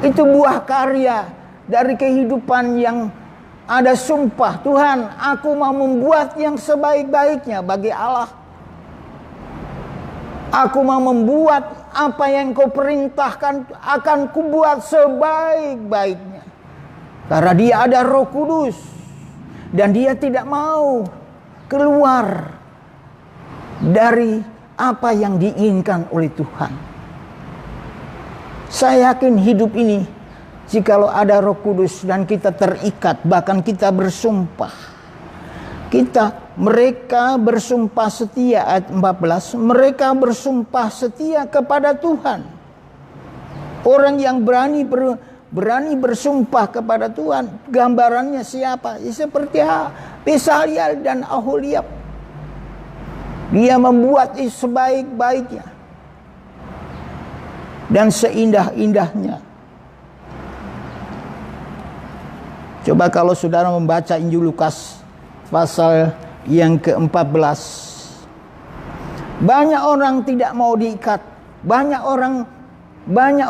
Itu buah karya dari kehidupan yang ada sumpah, Tuhan, aku mau membuat yang sebaik-baiknya bagi Allah. Aku mau membuat apa yang kau perintahkan, akan kubuat sebaik-baiknya. Karena dia ada Roh Kudus. Dan dia tidak mau keluar dari apa yang diinginkan oleh Tuhan. Saya yakin hidup ini, jikalau ada Roh Kudus dan kita terikat, bahkan kita bersumpah. Mereka bersumpah setia, ayat 14. Mereka bersumpah setia kepada Tuhan. Orang yang berani bersumpah kepada Tuhan, gambarannya siapa? Ya, seperti Bisaliel dan Aholiab. Dia membuat sebaik-baiknya dan seindah-indahnya. Coba kalau saudara membaca Injil Lukas pasal yang ke-14. Banyak orang tidak mau diikat. Banyak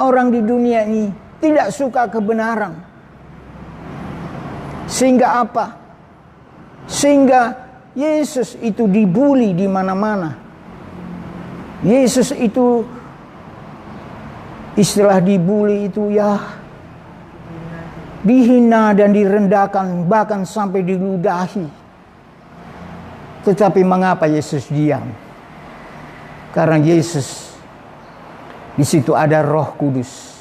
orang di dunia ini tidak suka kebenaran. Sehingga apa? Sehingga Yesus itu dibuli di mana-mana. Yesus itu, istilah dibuli itu ya, dihina dan direndahkan, bahkan sampai diludahi. Tetapi mengapa Yesus diam? Karena Yesus, di situ ada Roh Kudus.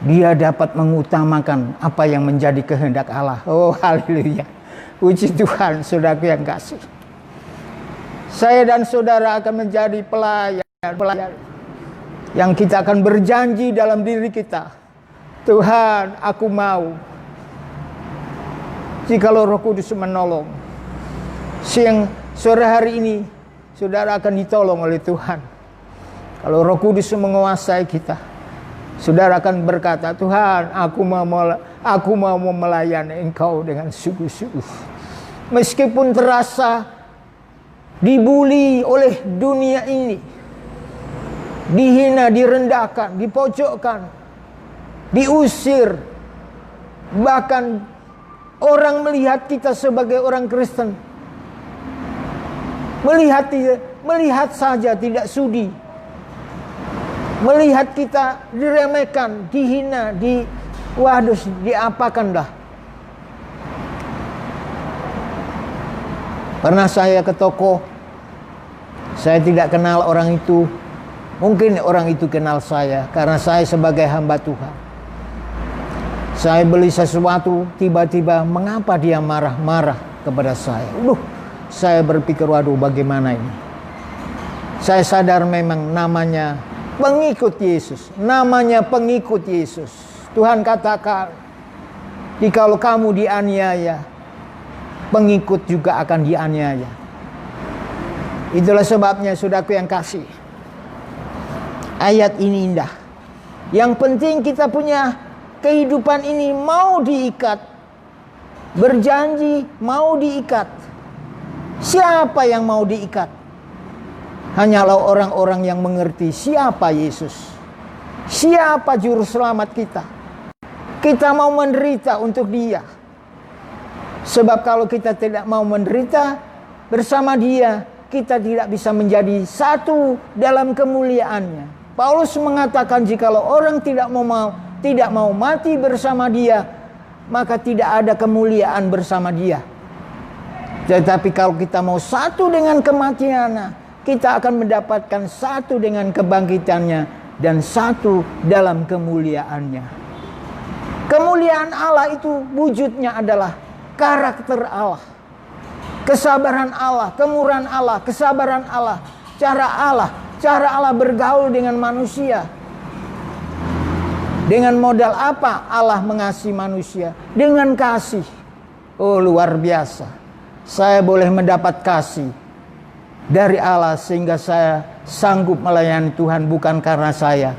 dia dapat mengutamakan apa yang menjadi kehendak Allah. Oh, haleluya. Puji Tuhan, saudaraku yang kasih. Saya dan saudara akan menjadi pelayan yang kita akan berjanji dalam diri kita. Tuhan, aku mau. Jikalau Roh Kudus menolong, sore hari ini, saudara akan ditolong oleh Tuhan. Kalau Roh Kudus menguasai kita, saudara akan berkata, Tuhan, aku mau melayani Engkau dengan sungguh-sungguh. Meskipun terasa dibuli oleh dunia ini, dihina, direndahkan, dipojokkan, diusir, bahkan orang melihat kita sebagai orang Kristen, melihat saja tidak sudi, melihat kita diremehkan, dihina, diapakan dah. Pernah saya ke toko, saya tidak kenal orang itu. Mungkin orang itu kenal saya karena saya sebagai hamba Tuhan. Saya beli sesuatu, tiba-tiba mengapa dia marah-marah kepada saya. Saya berpikir, waduh, bagaimana ini. Saya sadar memang namanya pengikut Yesus. Namanya pengikut Yesus. Tuhan katakan, jikalau kamu dianiaya, pengikut juga akan dianiaya. Itulah sebabnya, saudaraku yang kasih, ayat ini indah. Yang penting kita punya kehidupan ini mau diikat, berjanji mau diikat. Siapa yang mau diikat? Hanyalah orang-orang yang mengerti siapa Yesus, siapa juru selamat kita. Kita mau menderita untuk Dia. Sebab kalau kita tidak mau menderita bersama Dia, kita tidak bisa menjadi satu dalam kemuliaannya. Paulus mengatakan, jikalau orang tidak mau mati bersama Dia, maka tidak ada kemuliaan bersama Dia. Tetapi kalau kita mau satu dengan kematiannya, kita akan mendapatkan satu dengan kebangkitannya dan satu dalam kemuliaannya. Kemuliaan Allah itu wujudnya adalah karakter Allah, kesabaran Allah, kemurahan Allah, kesabaran Allah, cara Allah bergaul dengan manusia. Dengan modal apa Allah mengasihi manusia? Dengan kasih. Oh, luar biasa. Saya boleh mendapat kasih dari Allah sehingga saya sanggup melayani Tuhan bukan karena saya.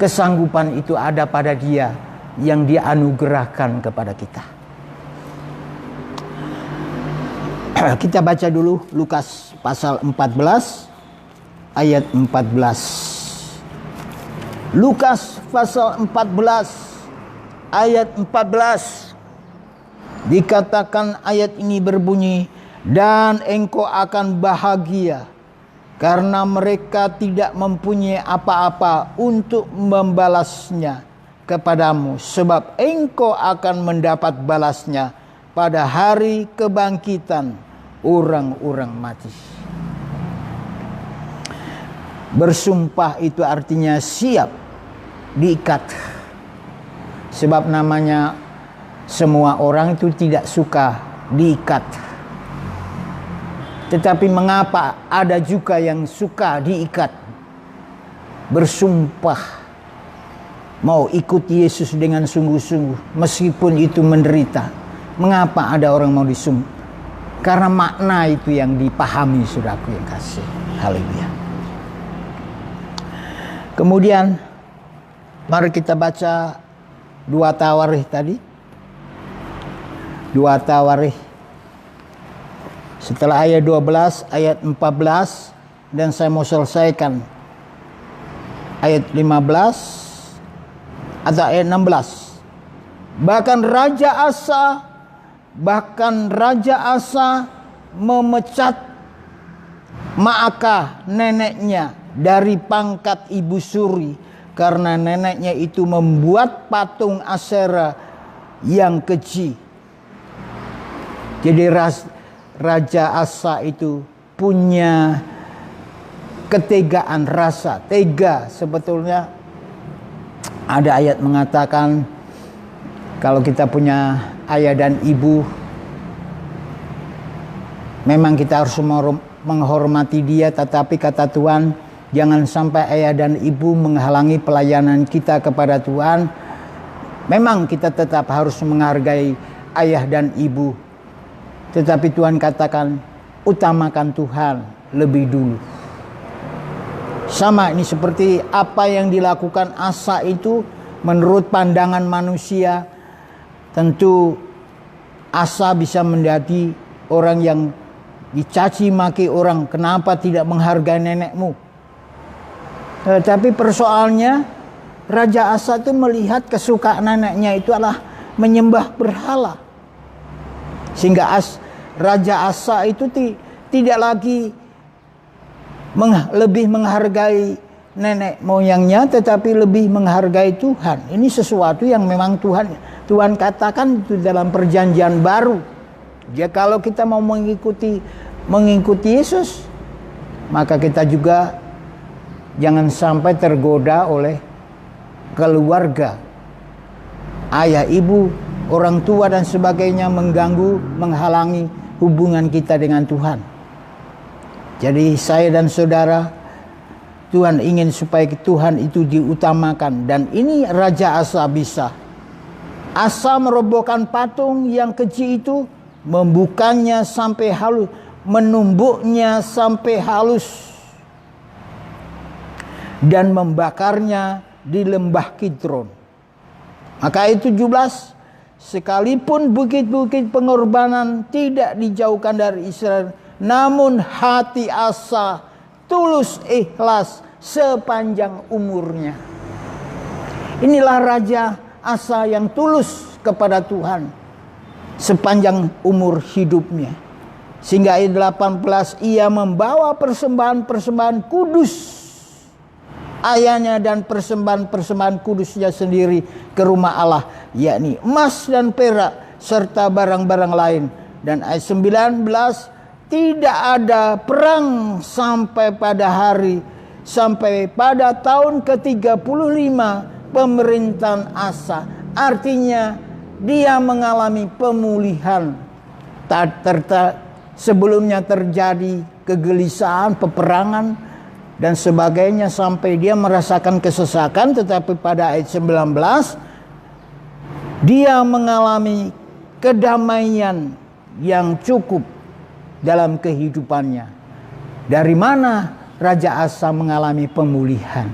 Kesanggupan itu ada pada Dia yang Dia anugerahkan kepada kita. Kita baca dulu Lukas pasal 14 ayat 14. Lukas pasal 14 ayat 14. Dikatakan ayat ini berbunyi, dan engkau akan bahagia karena mereka tidak mempunyai apa-apa untuk membalasnya kepadamu, sebab engkau akan mendapat balasnya pada hari kebangkitan orang-orang mati. Bersumpah itu artinya siap diikat. Sebab namanya semua orang itu tidak suka diikat. Tetapi mengapa ada juga yang suka diikat? Bersumpah mau ikut Yesus dengan sungguh-sungguh meskipun itu menderita. Mengapa ada orang mau disumpah? Karena makna itu yang dipahami, saudaraku yang kasih. Haleluya. Kemudian mari kita baca 2 Tawarikh tadi. 2 Tawarikh. Setelah ayat 12, ayat 14, dan saya mau selesaikan ayat 15 atau ayat 16. Bahkan Raja Asa memecat Maakah neneknya dari pangkat ibu suri karena neneknya itu membuat patung Asyera yang keji. Jadi Raja Asa itu punya ketegaan rasa, tega sebetulnya Ada ayat mengatakan kalau kita punya ayah dan ibu, memang kita harus menghormati dia, tetapi kata Tuhan, jangan sampai ayah dan ibu menghalangi pelayanan kita kepada Tuhan. Memang kita tetap harus menghargai ayah dan ibu, tetapi Tuhan katakan utamakan Tuhan lebih dulu. Sama ini seperti apa yang dilakukan Asa itu menurut pandangan manusia. Tentu Asa bisa menjadi orang yang dicaci maki orang, kenapa tidak menghargai nenekmu. Tapi persoalannya Raja Asa itu melihat kesukaan neneknya itu adalah menyembah berhala. Sehingga Raja Asa itu tidak lagi lebih menghargai nenek moyangnya, tetapi lebih menghargai Tuhan. Ini sesuatu yang memang Tuhan katakan itu dalam perjanjian baru. Ya, kalau kita mau mengikuti Yesus, maka kita juga jangan sampai tergoda oleh keluarga, ayah, ibu, orang tua dan sebagainya, mengganggu, menghalangi hubungan kita dengan Tuhan. Jadi saya dan saudara, Tuhan ingin supaya Tuhan itu diutamakan. Dan ini Raja Asa bisa. Asa merobohkan patung yang keji itu, membukanya sampai halus, menumbuknya sampai halus, dan membakarnya di lembah Kidron. Maka ayat 17, sekalipun bukit-bukit pengorbanan tidak dijauhkan dari Israel, namun hati Asa tulus ikhlas sepanjang umurnya. Inilah Raja Asa yang tulus kepada Tuhan sepanjang umur hidupnya. Sehingga ayat 18, ia membawa persembahan-persembahan kudus ayahnya dan persembahan-persembahan kudusnya sendiri ke rumah Allah, yakni emas dan perak serta barang-barang lain. Dan ayat 19, tidak ada perang sampai pada tahun ke-35 pemerintahan Asa. Artinya dia mengalami pemulihan. Sebelumnya terjadi kegelisahan, peperangan dan sebagainya sampai dia merasakan kesesakan, tetapi pada ayat 19 dia mengalami kedamaian yang cukup dalam kehidupannya. Dari mana Raja Asa mengalami pemulihan?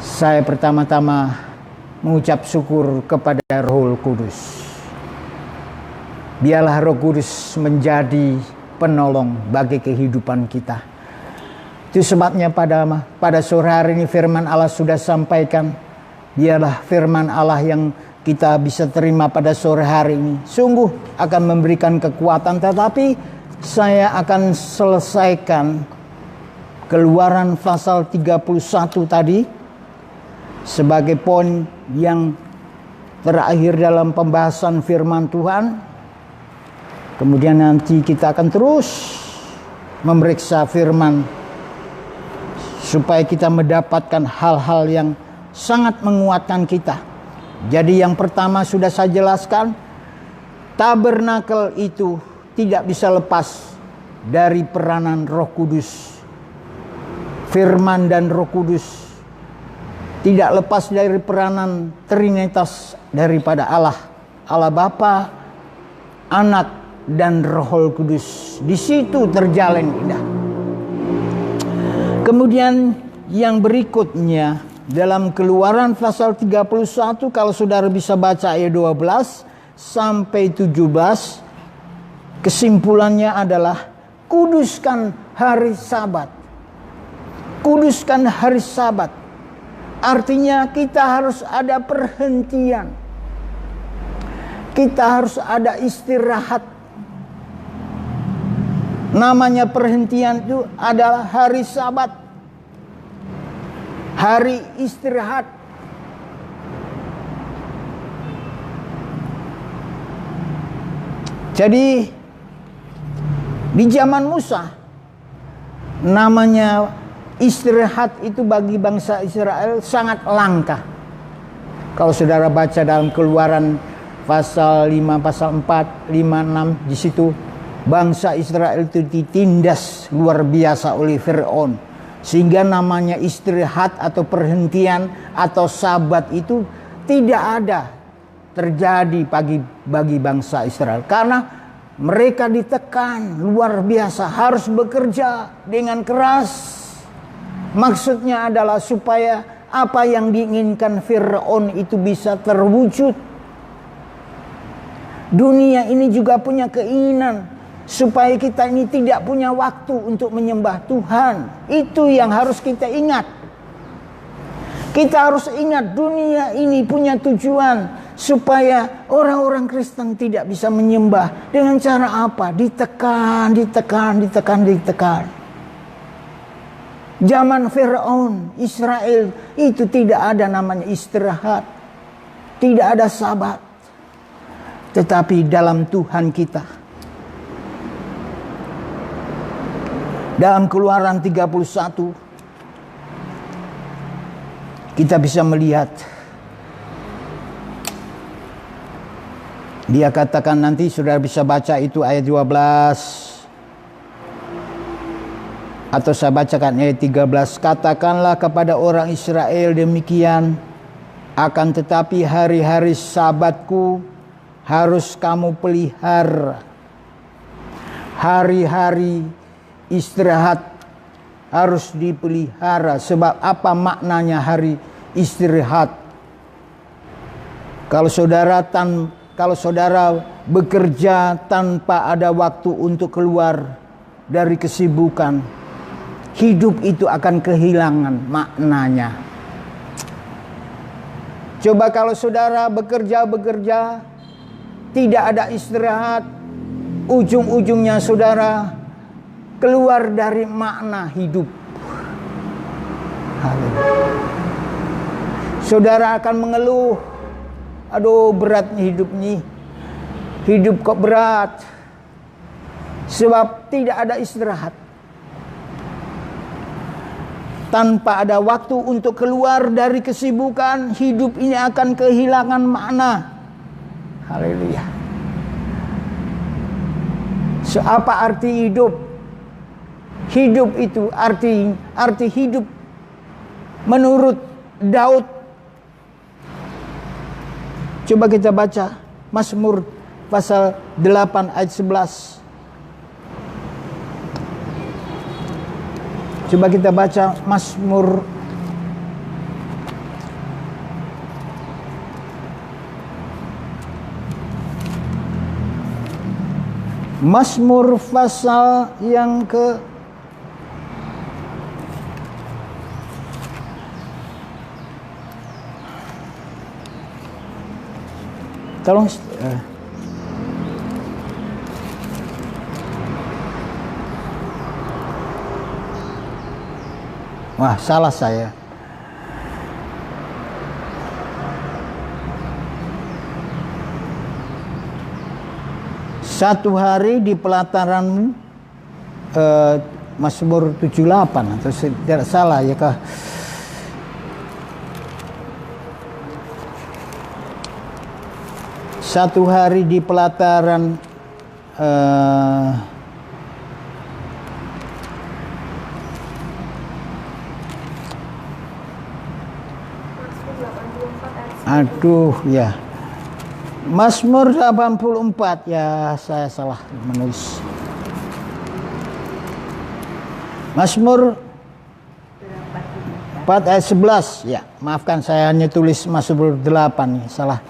Saya pertama-tama mengucap syukur kepada Roh Kudus. Biarlah Roh Kudus menjadi penolong bagi kehidupan kita. Itu sebabnya pada sore hari ini firman Allah sudah sampaikan. Biarlah firman Allah yang kita bisa terima pada sore hari ini sungguh akan memberikan kekuatan. Tetapi saya akan selesaikan Keluaran pasal 31 tadi sebagai poin yang terakhir dalam pembahasan firman Tuhan. Kemudian nanti kita akan terus memeriksa firman supaya kita mendapatkan hal-hal yang sangat menguatkan kita. Jadi yang pertama sudah saya jelaskan, tabernakel itu tidak bisa lepas dari peranan Roh Kudus. Firman dan Roh Kudus tidak lepas dari peranan Trinitas daripada Allah. Allah Bapa, Anak, dan Roh Kudus. Di situ terjalin indah. Kemudian yang berikutnya dalam Keluaran pasal 31, kalau saudara bisa baca ayat 12 sampai 17, kesimpulannya adalah kuduskan hari Sabat. Kuduskan hari Sabat. Artinya kita harus ada perhentian. Kita harus ada istirahat. Namanya perhentian itu adalah hari Sabat. Hari istirahat. Jadi di zaman Musa, namanya istirahat itu bagi bangsa Israel sangat langka. Kalau saudara baca dalam Keluaran pasal 5, pasal 4, 5, 6, di situ bangsa Israel itu ditindas luar biasa oleh Firaun, sehingga namanya istirahat atau perhentian atau sabat itu tidak ada terjadi bagi bangsa Israel, karena mereka ditekan luar biasa, harus bekerja dengan keras. Maksudnya adalah supaya apa yang diinginkan Firaun itu bisa terwujud. Dunia ini juga punya keinginan supaya kita ini tidak punya waktu untuk menyembah Tuhan. Itu yang harus kita ingat. Kita harus ingat dunia ini punya tujuan supaya orang-orang Kristen tidak bisa menyembah. Dengan cara apa? Ditekan. Zaman Firaun, Israel itu tidak ada namanya istirahat, tidak ada sabat. Tetapi dalam Tuhan kita, dalam Keluaran 31, kita bisa melihat, dia katakan, nanti saudara bisa baca itu ayat 12, atau saya bacakan ayat 13. Katakanlah kepada orang Israel demikian, akan tetapi hari-hari sabatku harus kamu pelihara. Hari-hari istirahat harus dipelihara. Sebab apa maknanya hari istirahat? Kalau saudara bekerja tanpa ada waktu untuk keluar dari kesibukan, hidup itu akan kehilangan maknanya. Coba kalau saudara bekerja, tidak ada istirahat, ujung-ujungnya saudara keluar dari makna hidup. Saudara akan mengeluh, aduh beratnya hidup nih, hidup kok berat, sebab tidak ada istirahat. Tanpa ada waktu untuk keluar dari kesibukan, hidup ini akan kehilangan makna. Haleluya. So, apa arti hidup? Hidup itu arti hidup menurut Daud. Coba kita baca Mazmur pasal 8 ayat 11. Coba kita baca Mazmur pasal yang ke tolong wah, salah saya. Satu hari di pelataranmu, Mazmur 78 atau tidak salah ya kah? Satu hari di pelataran aduh ya, Mazmur 84, ya saya salah menulis. Mazmur 4 ayat 11, ya maafkan saya hanya tulis Mazmur 8, salah.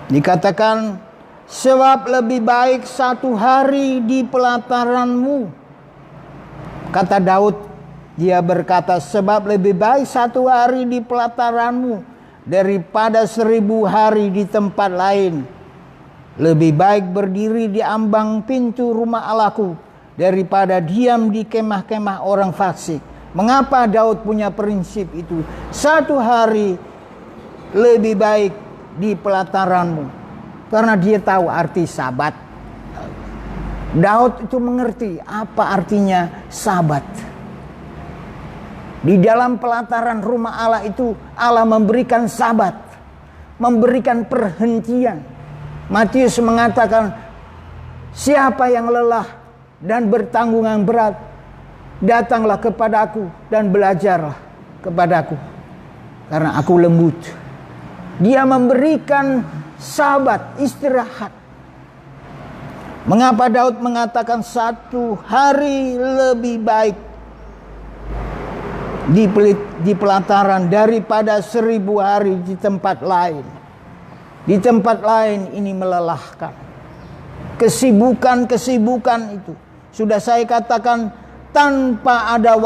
Dikatakan, sebab lebih baik satu hari di pelataranmu. Kata Daud, dia berkata, sebab lebih baik satu hari di pelataranmu daripada 1000 hari di tempat lain. Lebih baik berdiri di ambang pintu rumah Allahku daripada diam di kemah-kemah orang fasik. Mengapa Daud punya prinsip itu? Satu hari lebih baik di pelataranmu, karena dia tahu arti sabat. Daud itu mengerti apa artinya sabat. Di dalam pelataran rumah Allah itu Allah memberikan sabat. memberikan perhentian. Matius mengatakan, siapa yang lelah dan bertanggungan berat, datanglah kepadaku dan belajarlah kepadaku, karena aku lembut. Dia memberikan sabat, istirahat. Mengapa Daud mengatakan 1 hari lebih baik di pelataran daripada 1000 hari di tempat lain? Di tempat lain ini melelahkan. Kesibukan itu sudah saya katakan, tanpa ada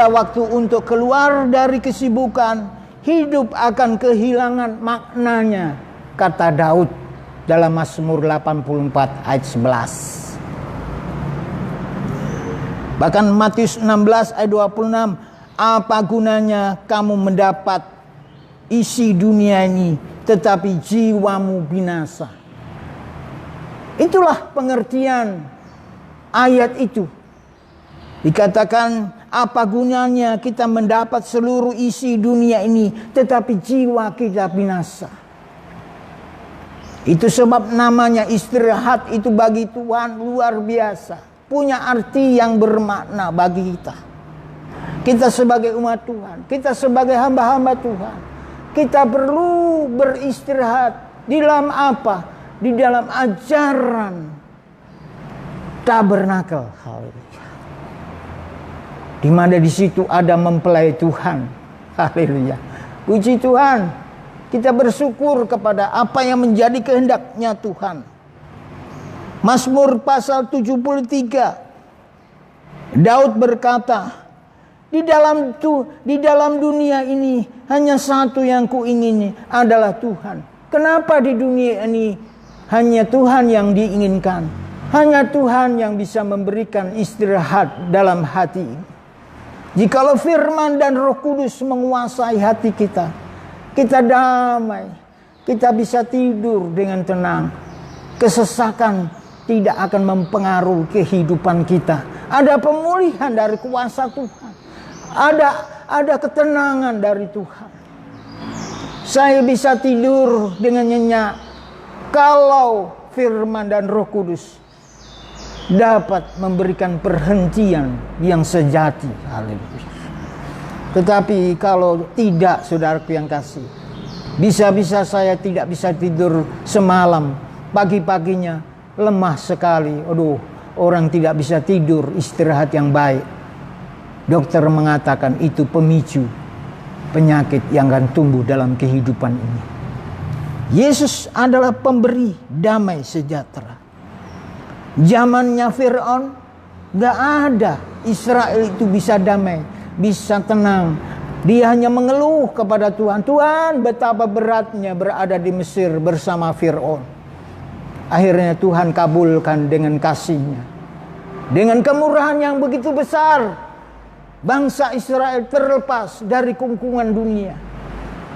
waktu untuk keluar dari kesibukan, hidup akan kehilangan maknanya, kata Daud dalam Mazmur 84 ayat 11. Bahkan Matius 16 ayat 26, apa gunanya kamu mendapat isi dunia ini tetapi jiwamu binasa. Itulah pengertian ayat itu. Dikatakan, apa gunanya kita mendapat seluruh isi dunia ini tetapi jiwa kita binasa. Itu sebab namanya istirahat itu bagi Tuhan luar biasa, punya arti yang bermakna bagi kita. Kita sebagai umat Tuhan, kita sebagai hamba-hamba Tuhan, kita perlu beristirahat di dalam apa? Di dalam ajaran tabernakel. Haleluya. Di mana di situ ada mempelai Tuhan. Haleluya. Puji Tuhan. Kita bersyukur kepada apa yang menjadi kehendaknya Tuhan. Mazmur pasal 73. Daud berkata, di dalam dunia ini hanya satu yang kuingini, adalah Tuhan. Kenapa di dunia ini hanya Tuhan yang diinginkan? Hanya Tuhan yang bisa memberikan istirahat dalam hati. Jikalau firman dan Roh Kudus menguasai hati kita, kita damai, kita bisa tidur dengan tenang. Kesesakan tidak akan mempengaruhi kehidupan kita. Ada pemulihan dari kuasa Tuhan. Ada ketenangan dari Tuhan. Saya bisa tidur dengan nyenyak kalau firman dan Roh Kudus dapat memberikan perhentian yang sejati. Haleluya. Tetapi kalau tidak, saudaraku yang kasih, bisa-bisa saya tidak bisa tidur semalam, pagi-paginya lemah sekali. Aduh, orang tidak bisa tidur, istirahat yang baik. Dokter mengatakan itu pemicu penyakit yang akan tumbuh dalam kehidupan ini. Yesus adalah pemberi damai sejahtera. Zamannya Fir'aun gak ada Israel itu bisa damai, bisa tenang. Dia hanya mengeluh kepada Tuhan. Tuhan, betapa beratnya berada di Mesir bersama Fir'aun. Akhirnya Tuhan kabulkan dengan kasih-Nya. Dengan kemurahan yang begitu besar, bangsa Israel terlepas dari kungkungan dunia.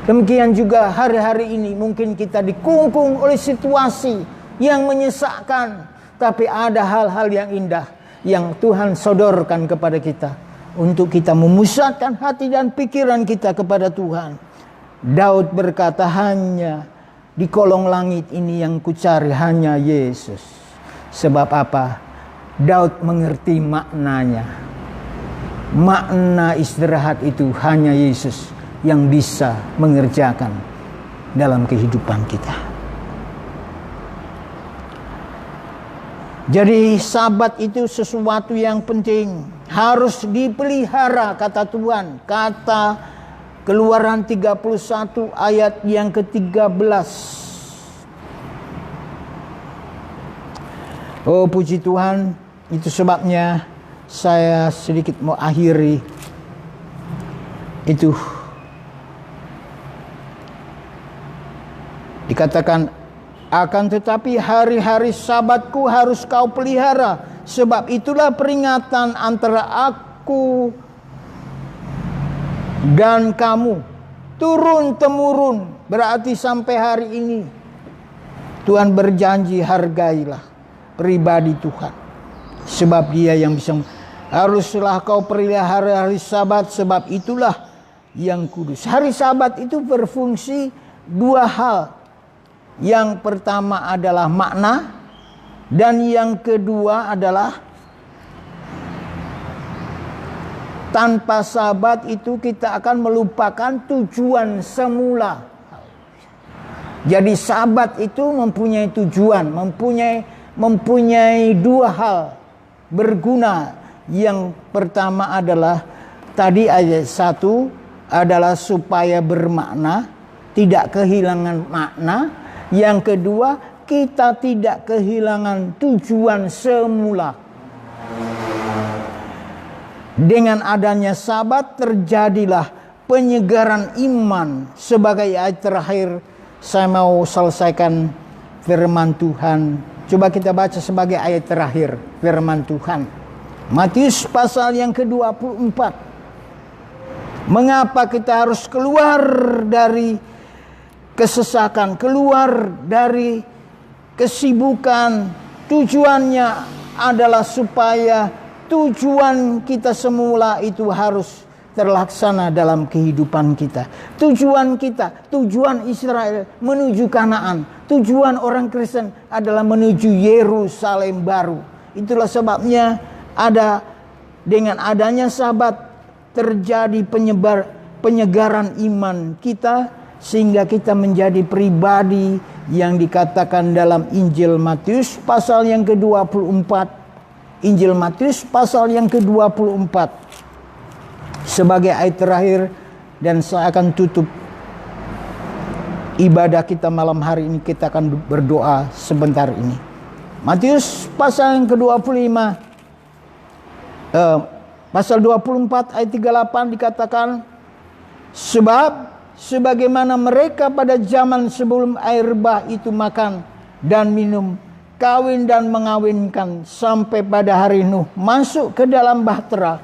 Demikian juga hari-hari ini mungkin kita dikungkung oleh situasi yang menyesakkan. Tapi ada hal-hal yang indah yang Tuhan sodorkan kepada kita, untuk kita memusatkan hati dan pikiran kita kepada Tuhan. Daud berkata, hanya di kolong langit ini yang kucari hanya Yesus. Sebab apa? Daud mengerti maknanya. Makna istirahat itu hanya Yesus yang bisa mengerjakan dalam kehidupan kita. Jadi sabat itu sesuatu yang penting, harus dipelihara, kata Tuhan. Kata Keluaran 31 ayat yang ke-13. Oh puji Tuhan, itu sebabnya saya sedikit mau akhiri itu. Dikatakan, akan tetapi hari-hari sabatku harus kau pelihara, sebab itulah peringatan antara aku dan kamu, turun-temurun, berarti sampai hari ini. Tuhan berjanji, hargailah pribadi Tuhan, sebab Dia yang bisa. Haruslah kau pelihara hari sabat, sebab itulah yang kudus. Hari Sabat itu berfungsi dua hal. Yang pertama adalah makna, dan yang kedua adalah tanpa Sabat itu kita akan melupakan tujuan semula. Jadi Sabat itu mempunyai tujuan, mempunyai dua hal berguna. Yang pertama adalah tadi ayat 1 adalah supaya bermakna, tidak kehilangan makna. Yang kedua, kita tidak kehilangan tujuan semula. Dengan adanya Sabat terjadilah penyegaran iman. Sebagai ayat terakhir, saya mau selesaikan firman Tuhan. Coba kita baca sebagai ayat terakhir firman Tuhan. Matius pasal yang ke-24. Mengapa kita harus keluar dari kesesakan, keluar dari kesibukan? Tujuannya adalah supaya tujuan kita semula itu harus terlaksana dalam kehidupan kita. Tujuan kita, tujuan Israel menuju Kanaan. Tujuan orang Kristen adalah menuju Yerusalem baru. Itulah sebabnya dengan adanya Sabat terjadi penyegaran iman kita, sehingga kita menjadi pribadi yang dikatakan dalam Injil Matius pasal yang ke-24. Injil Matius pasal yang ke-24 sebagai ayat terakhir, dan saya akan tutup ibadah kita malam hari ini. Kita akan berdoa sebentar ini. Matius pasal yang ke-25 pasal 24 ayat 38 dikatakan, sebab sebagaimana mereka pada zaman sebelum air bah itu makan dan minum, kawin dan mengawinkan, sampai pada hari Nuh masuk ke dalam bahtera,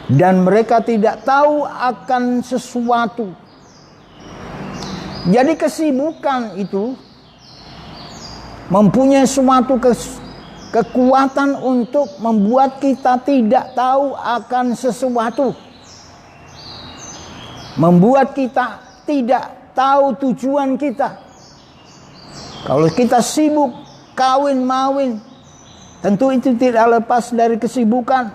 dan mereka tidak tahu akan sesuatu. Jadi kesibukan itu mempunyai suatu kekuatan untuk membuat kita tidak tahu akan sesuatu. Membuat kita tidak tahu tujuan kita. Kalau kita sibuk kawin-mawin, tentu itu tidak lepas dari kesibukan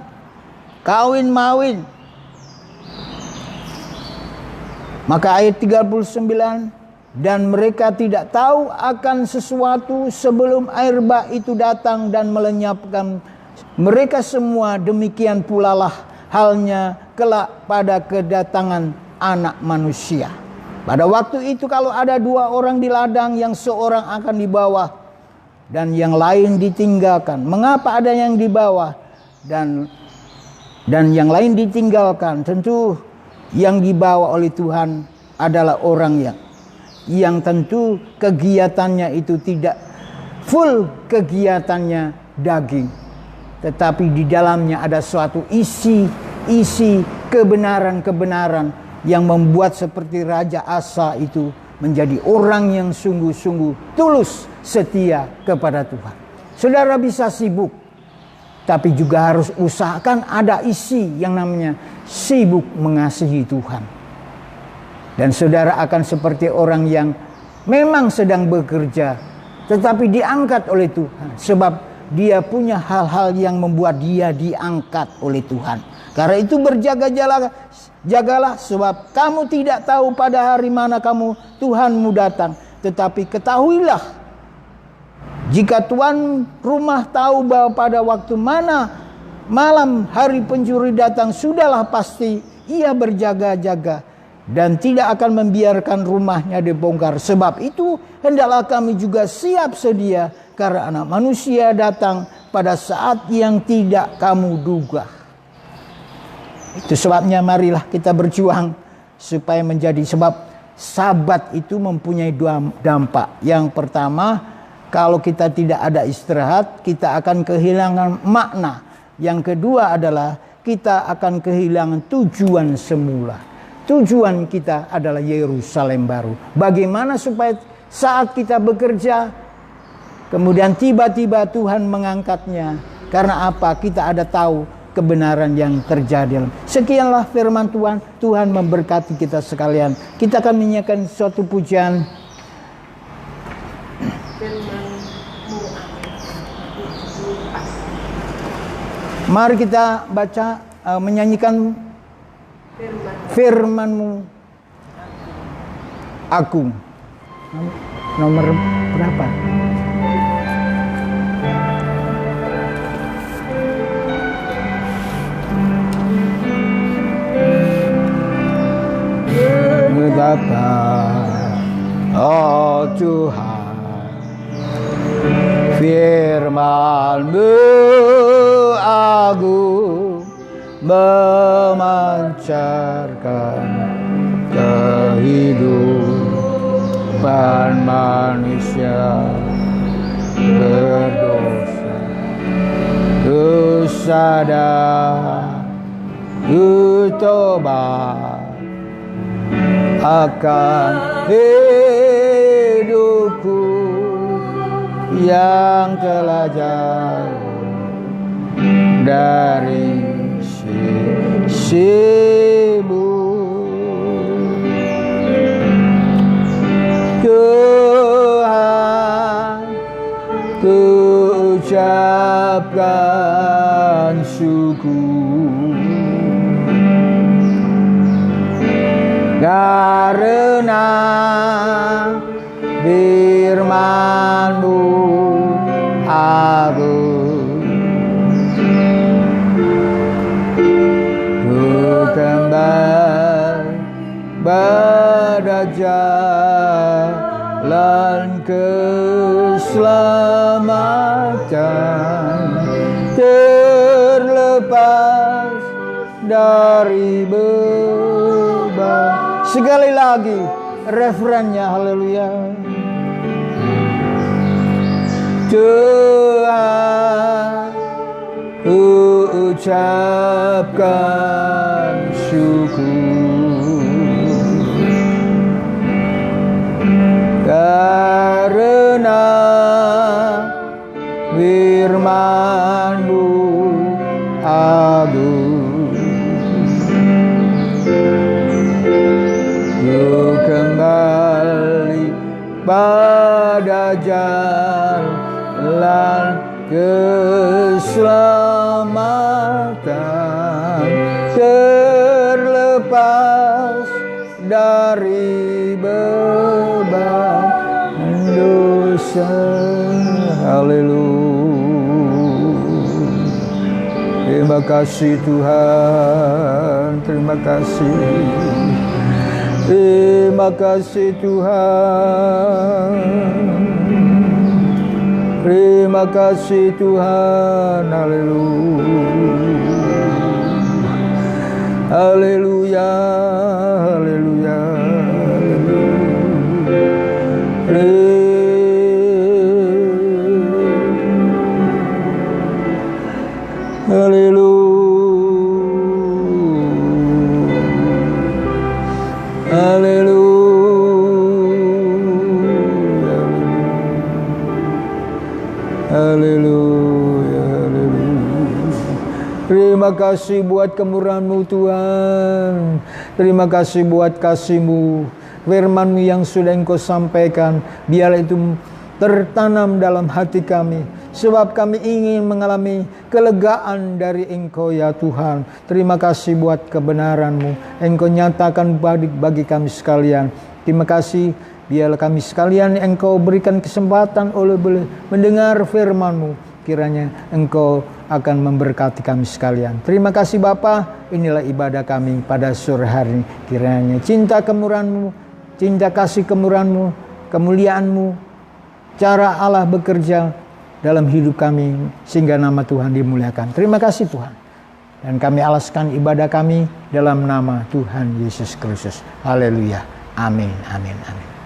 kawin-mawin. Maka ayat 39, dan mereka tidak tahu akan sesuatu sebelum air bah itu datang dan melenyapkan mereka semua. Demikian pula lah halnya kelak pada kedatangan Anak Manusia. Pada waktu itu kalau ada dua orang di ladang, yang seorang akan dibawa dan yang lain ditinggalkan. Mengapa ada yang dibawa dan yang lain ditinggalkan? Tentu yang dibawa oleh Tuhan adalah orang yang tentu kegiatannya itu tidak full kegiatannya daging, tetapi di dalamnya ada suatu isi kebenaran-kebenaran yang membuat seperti Raja Asa itu menjadi orang yang sungguh-sungguh tulus setia kepada Tuhan. Saudara bisa sibuk, tapi juga harus usahakan ada isi yang namanya sibuk mengasihi Tuhan. Dan saudara akan seperti orang yang memang sedang bekerja, tetapi diangkat oleh Tuhan. Sebab dia punya hal-hal yang membuat dia diangkat oleh Tuhan. Karena itu jagalah, sebab kamu tidak tahu pada hari mana Tuhanmu datang. Tetapi ketahuilah, jika tuan rumah tahu bahwa pada waktu mana malam hari pencuri datang, sudahlah pasti ia berjaga-jaga dan tidak akan membiarkan rumahnya dibongkar. Sebab itu hendaklah kami juga siap sedia, karena Anak Manusia datang pada saat yang tidak kamu duga. Itu sebabnya marilah kita berjuang supaya menjadi, sebab Sabat itu mempunyai dua dampak. Yang pertama, kalau kita tidak ada istirahat, kita akan kehilangan makna. Yang kedua adalah kita akan kehilangan tujuan semula. Tujuan kita adalah Yerusalem baru. Bagaimana supaya saat kita bekerja, kemudian tiba-tiba Tuhan mengangkatnya. Karena apa? Kita ada tahu kebenaran yang terjadi. Sekianlah firman Tuhan. Tuhan memberkati kita sekalian. Kita akan menyanyikan suatu pujian. Mari kita baca, menyanyikan firman-Mu aku. Nomor berapa? Betapa, oh Tuhan, firman-Mu agung memancarkan kehidupan manusia berdosa. Ku sadar, ku tobat akan hidupku yang telah jauh dari sisi-Mu. Tuhan, ku ucapkan syukur karena firman-Mu agung. Ku kembali pada jalan keselamatan, terlepas dari beban. Sekali lagi refrennya, haleluya. Tuhan, ku ucapkan syukur karena firman-Mu agung. Ku kembali pada jalan keselamatan, terlepas dari beban dosa. Haleluya. Terima kasih Tuhan, terima kasih. Terima kasih Tuhan. Terima kasih Tuhan. Haleluya. Haleluya. Haleluya. Haleluya. Haleluya, haleluya. Terima kasih buat kemurahan-Mu Tuhan. Terima kasih buat kasih-Mu. Firman-Mu yang sudah Engkau sampaikan, biarlah itu tertanam dalam hati kami. Sebab kami ingin mengalami kelegaan dari Engkau ya Tuhan. Terima kasih buat kebenaran-Mu. Engkau nyatakan bagi kami sekalian. Terima kasih. Biarlah kami sekalian Engkau berikan kesempatan oleh mendengar firman-Mu. Kiranya Engkau akan memberkati kami sekalian. Terima kasih Bapa. Inilah ibadah kami pada sore hari ini. Kiranya cinta kemurahan-Mu, cinta kasih kemurahan-Mu, kemuliaan-Mu, cara Allah bekerja dalam hidup kami sehingga nama Tuhan dimuliakan. Terima kasih Tuhan. Dan kami alaskan ibadah kami dalam nama Tuhan Yesus Kristus. Haleluya. Amin, amin, amin.